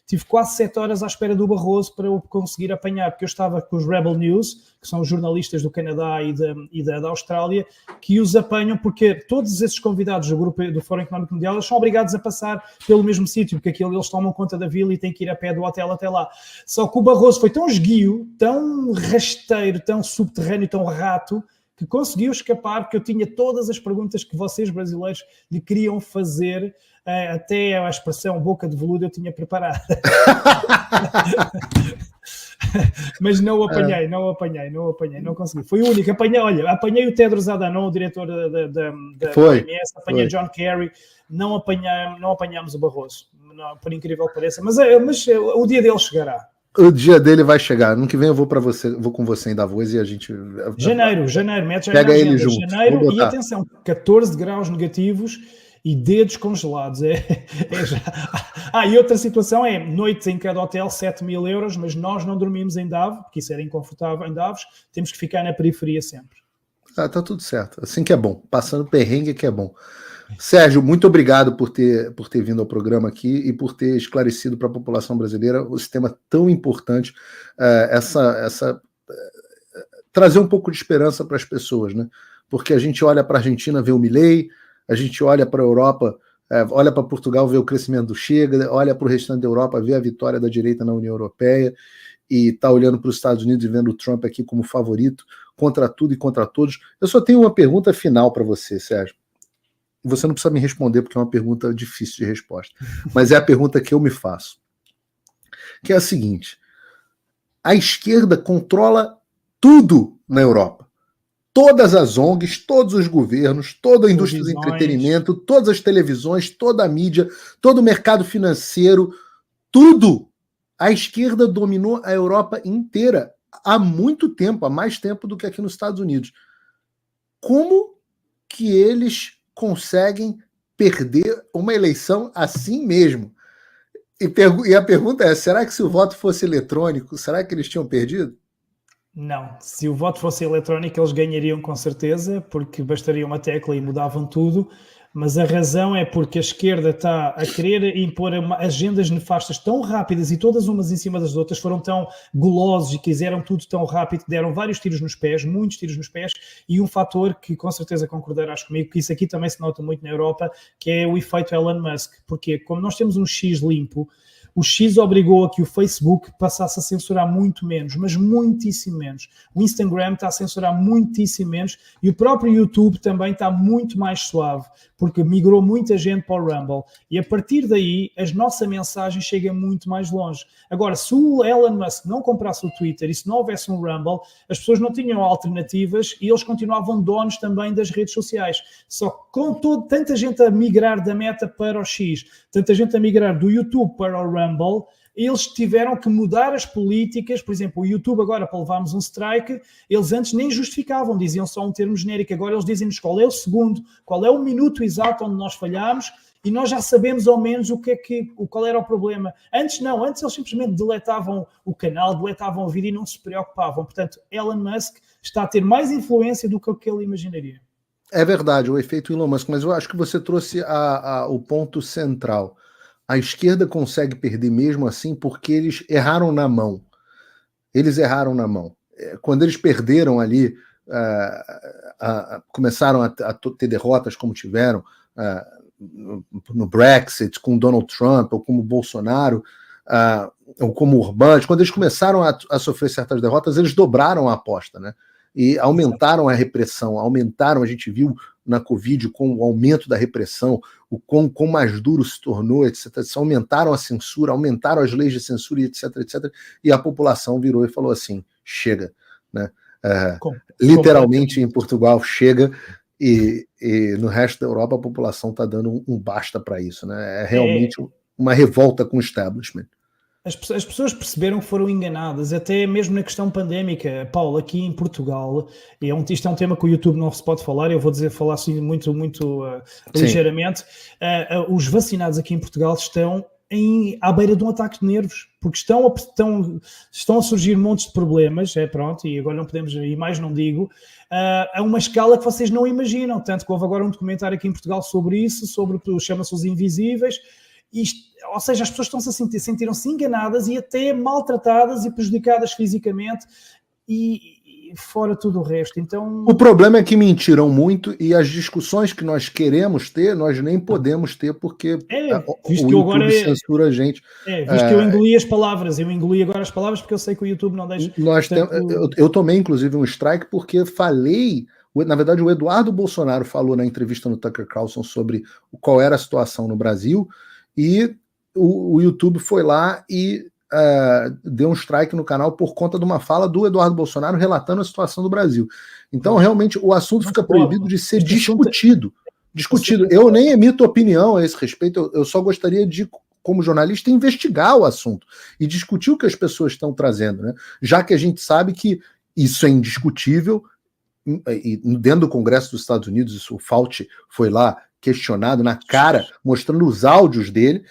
tive quase 7 horas à espera do Barroso para eu conseguir apanhar, porque eu estava com os Rebel News, que são os jornalistas do Canadá e da Austrália, que os apanham, porque todos esses convidados do grupo do Fórum Económico Mundial, eles são obrigados a passar pelo mesmo sítio, porque aquilo eles tomam conta da vila e têm que ir a pé do hotel até lá. Só que o Barroso foi tão esguio, tão rasteiro, tão subterrâneo, tão rato, que conseguiu escapar, porque eu tinha todas as perguntas que vocês brasileiros lhe queriam fazer, até a expressão boca de veludo eu tinha preparado. Mas não o apanhei, não consegui. Foi o único, apanhei o Tedros Adhanom, o diretor da OMS, apanhei John Kerry, não apanhamos o Barroso, não, por incrível que pareça, mas o dia dele chegará. O dia dele vai chegar. Ano que vem eu vou com você em Davos e a gente... Janeiro, mete já pega ele junto. Janeiro, e atenção, 14 graus negativos e dedos congelados. E outra situação é noites em cada hotel, 7.000 euros, mas nós não dormimos em Davos, porque isso era inconfortável em Davos, temos que ficar na periferia sempre. Tá tudo certo. Assim que é bom. Passando perrengue que é bom. Sérgio, muito obrigado por ter vindo ao programa aqui e por ter esclarecido para a população brasileira esse tema tão importante, trazer um pouco de esperança para as pessoas, né? Porque a gente olha para a Argentina, vê o Milei, a gente olha para a Europa, olha para Portugal, vê o crescimento do Chega, olha para o restante da Europa, vê a vitória da direita na União Europeia e está olhando para os Estados Unidos e vendo o Trump aqui como favorito contra tudo e contra todos. Eu só tenho uma pergunta final para você, Sérgio. Você não precisa me responder porque é uma pergunta difícil de resposta, mas é a pergunta que eu me faço, que é a seguinte: a esquerda controla tudo na Europa, todas as ONGs, todos os governos, toda a indústria do entretenimento, todas as televisões, toda a mídia, todo o mercado financeiro, tudo. A esquerda dominou a Europa inteira há muito tempo, há mais tempo do que aqui nos Estados Unidos. Como que eles conseguem perder uma eleição assim mesmo? E a pergunta é, será que se o voto fosse eletrônico, será que eles tinham perdido? Não, se o voto fosse eletrónico eles ganhariam com certeza, porque bastaria uma tecla e mudavam tudo, mas a razão é porque a esquerda está a querer impor agendas nefastas tão rápidas e todas umas em cima das outras, foram tão golosos e quiseram tudo tão rápido que deram vários tiros nos pés, muitos tiros nos pés, e um fator que com certeza concordarás comigo, que isso aqui também se nota muito na Europa, que é o efeito Elon Musk, porque como nós temos um X limpo, o X obrigou a que o Facebook passasse a censurar muito menos, mas muitíssimo menos. O Instagram está a censurar muitíssimo menos e o próprio YouTube também está muito mais suave, porque migrou muita gente para o Rumble. E a partir daí, a nossa mensagem chega muito mais longe. Agora, se o Elon Musk não comprasse o Twitter e se não houvesse um Rumble, as pessoas não tinham alternativas e eles continuavam donos também das redes sociais. Só que com tanta gente a migrar da Meta para o X, tanta gente a migrar do YouTube para o Rumble, eles tiveram que mudar as políticas. Por exemplo, o YouTube agora, para levarmos um strike, eles antes nem justificavam, diziam só um termo genérico, agora eles dizem-nos qual é o segundo, qual é o minuto exato onde nós falhámos e nós já sabemos ao menos qual era o problema. Antes não, antes eles simplesmente deletavam o canal, deletavam o vídeo e não se preocupavam. Portanto, Elon Musk está a ter mais influência do que o que ele imaginaria. É verdade, o efeito Elon Musk, mas eu acho que você trouxe o ponto central. A esquerda consegue perder mesmo assim porque eles erraram na mão. Eles erraram na mão. Quando eles perderam ali, começaram a ter derrotas como tiveram no Brexit, com Donald Trump, ou como Bolsonaro, ou como Orbán, quando eles começaram a sofrer certas derrotas, eles dobraram a aposta, né? e aumentaram a repressão, a gente viu na Covid com o aumento da repressão, o quão mais duro se tornou, etc. Aumentaram a censura, aumentaram as leis de censura, etc. E a população virou e falou assim, chega, né? Literalmente em Portugal chega, e no resto da Europa a população está dando um basta para isso, né? É realmente uma revolta com o establishment. As pessoas perceberam que foram enganadas, até mesmo na questão pandémica. Paulo, aqui em Portugal, isto é um tema que o YouTube não se pode falar, eu vou falar assim muito ligeiramente. Os vacinados aqui em Portugal estão à beira de um ataque de nervos, porque estão a surgir montes de problemas, pronto, e agora não podemos, e mais não digo, a uma escala que vocês não imaginam, tanto que houve agora um documentário aqui em Portugal sobre isso, chama-se Os Invisíveis. Ou seja, as pessoas sentiram-se enganadas e até maltratadas e prejudicadas fisicamente e fora tudo o resto. Então, o problema é que mentiram muito e as discussões que nós queremos ter, nós nem podemos ter porque o YouTube agora censura a gente. Visto que eu engoli as palavras, eu engoli agora as palavras porque eu sei que o YouTube não deixa... Eu tomei, inclusive, um strike porque falei... Na verdade, o Eduardo Bolsonaro falou na entrevista no Tucker Carlson sobre qual era a situação no Brasil, e o YouTube foi lá e deu um strike no canal por conta de uma fala do Eduardo Bolsonaro relatando a situação do Brasil. Então, realmente, o assunto fica proibido de ser discutido. Eu nem emito opinião a esse respeito, eu só gostaria de, como jornalista, investigar o assunto e discutir o que as pessoas estão trazendo, né? Já que a gente sabe que isso é indiscutível, e dentro do Congresso dos Estados Unidos, o Fauci foi lá questionado na cara, mostrando os áudios dele,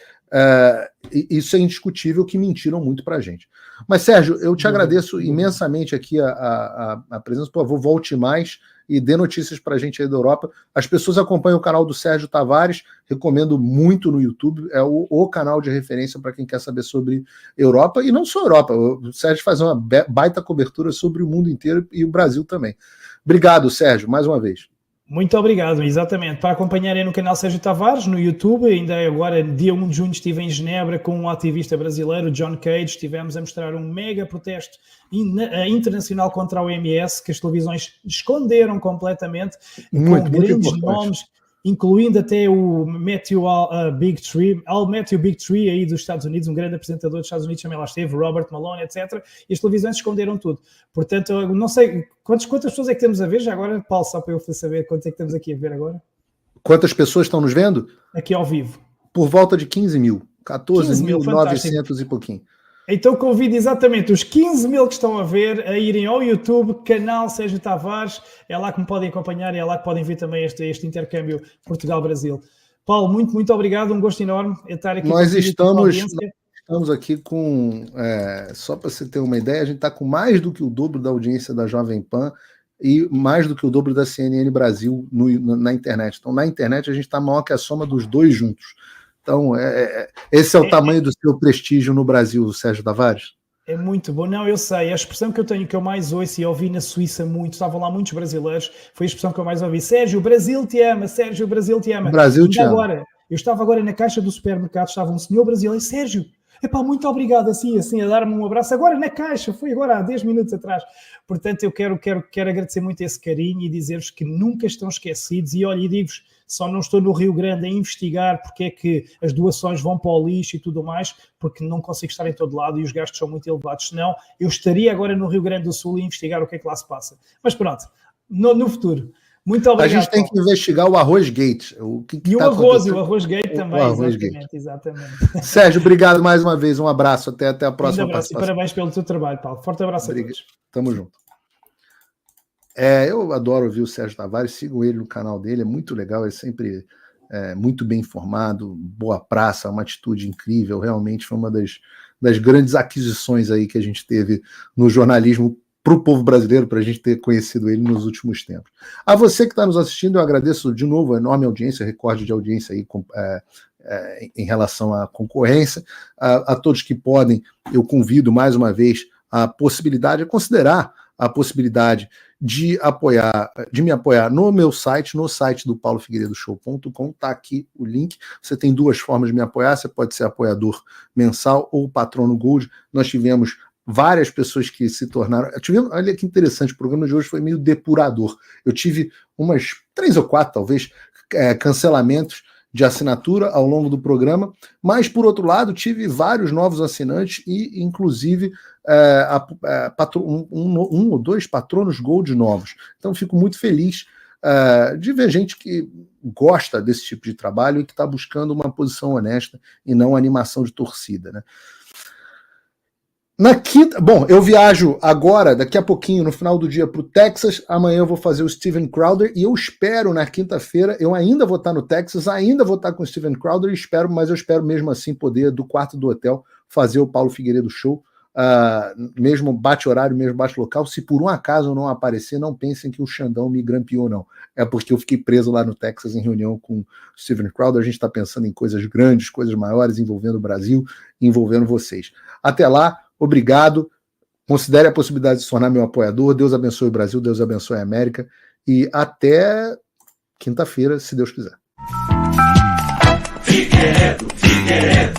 isso é indiscutível que mentiram muito pra gente. Mas, Sérgio, eu te agradeço imensamente aqui a presença, por favor, volte mais e dê notícias pra gente aí da Europa. As pessoas acompanham o canal do Sérgio Tavares, recomendo muito no YouTube, é o canal de referência para quem quer saber sobre Europa, e não só Europa, o Sérgio faz uma baita cobertura sobre o mundo inteiro e o Brasil também. Obrigado, Sérgio, mais uma vez. Muito obrigado, exatamente. Para acompanharem no canal Sérgio Tavares, no YouTube, ainda agora, dia 1 de junho, estive em Genebra com um ativista brasileiro, John Cage, estivemos a mostrar um mega protesto internacional contra a OMS, que as televisões esconderam completamente, com grandes nomes, incluindo até o Matthew Big Tree aí dos Estados Unidos, um grande apresentador dos Estados Unidos, também lá esteve, Robert Malone, etc. E as televisões esconderam tudo. Portanto, eu não sei quantas pessoas é que temos a ver já agora, Paulo, só para eu saber quantas é que temos aqui a ver agora. Quantas pessoas estão nos vendo? Aqui ao vivo. Por volta de 15 mil. 14.900 e pouquinho. Então convido exatamente os 15 mil que estão a ver a irem ao YouTube, canal Sérgio Tavares, é lá que me podem acompanhar e é lá que podem ver também este intercâmbio Portugal-Brasil. Paulo, muito, muito obrigado, um gosto enorme estar aqui. Nós estamos aqui com, só para você ter uma ideia, a gente está com mais do que o dobro da audiência da Jovem Pan e mais do que o dobro da CNN Brasil na internet. Então, na internet, a gente está maior que a soma dos dois juntos. Então, esse é o tamanho do seu prestígio no Brasil, Sérgio Tavares? É muito bom. Não, eu sei. A expressão que eu mais ouço e ouvi na Suíça muito, estavam lá muitos brasileiros, foi a expressão que eu mais ouvi. Sérgio, o Brasil te ama. Sérgio, o Brasil te ama. O Brasil te ama. Eu estava agora na caixa do supermercado, estava um senhor brasileiro, Sérgio, epá, muito obrigado, assim, a dar-me um abraço, agora na caixa, foi agora há 10 minutos atrás. Portanto, eu quero agradecer muito esse carinho e dizer-vos que nunca estão esquecidos. E olha, e digo-vos, só não estou no Rio Grande a investigar porque é que as doações vão para o lixo e tudo mais, porque não consigo estar em todo lado e os gastos são muito elevados. Senão, eu estaria agora no Rio Grande do Sul a investigar o que é que lá se passa. Mas pronto, no futuro. Muito obrigado. A gente tem que investigar o Arroz Gate. O Arroz Gate também, exatamente. Sérgio, obrigado mais uma vez. Um abraço. Até a próxima. Um abraço e parabéns pelo teu trabalho, Paulo. Forte abraço a todos. Tamo junto. Eu adoro ouvir o Sérgio Tavares. Sigo ele no canal dele. É muito legal. É sempre muito bem informado. Boa praça. Uma atitude incrível. Realmente foi uma das grandes aquisições aí que a gente teve no jornalismo para o povo brasileiro, para a gente ter conhecido ele nos últimos tempos. A você que está nos assistindo, eu agradeço de novo a enorme audiência, recorde de audiência aí em relação à concorrência. A todos que podem, eu convido mais uma vez a considerar a possibilidade de me apoiar no meu site, no site do paulofigueiredoshow.com, está aqui o link. Você tem duas formas de me apoiar, você pode ser apoiador mensal ou patrono Gold. Nós tivemos várias pessoas que se tornaram... Olha que interessante, o programa de hoje foi meio depurador. Eu tive umas 3 ou 4, talvez, cancelamentos de assinatura ao longo do programa, mas, por outro lado, tive vários novos assinantes e, inclusive, um ou dois patronos Gold novos. Então, fico muito feliz de ver gente que gosta desse tipo de trabalho e que está buscando uma posição honesta e não animação de torcida, né? Bom, eu viajo agora, daqui a pouquinho, no final do dia, para o Texas. Amanhã eu vou fazer o Steven Crowder e eu espero, na quinta-feira, eu ainda vou estar no Texas, ainda vou estar com o Steven Crowder, mas eu espero mesmo assim poder, do quarto do hotel, fazer o Paulo Figueiredo Show, mesmo bate-horário, mesmo bate-local. Se por um acaso eu não aparecer, não pensem que o Xandão me grampeou, não. É porque eu fiquei preso lá no Texas em reunião com o Steven Crowder. A gente está pensando em coisas grandes, coisas maiores, envolvendo o Brasil, envolvendo vocês. Até lá. Obrigado, considere a possibilidade de se tornar meu apoiador. Deus abençoe o Brasil, Deus abençoe a América e até quinta-feira, se Deus quiser. Figueiredo, Figueiredo.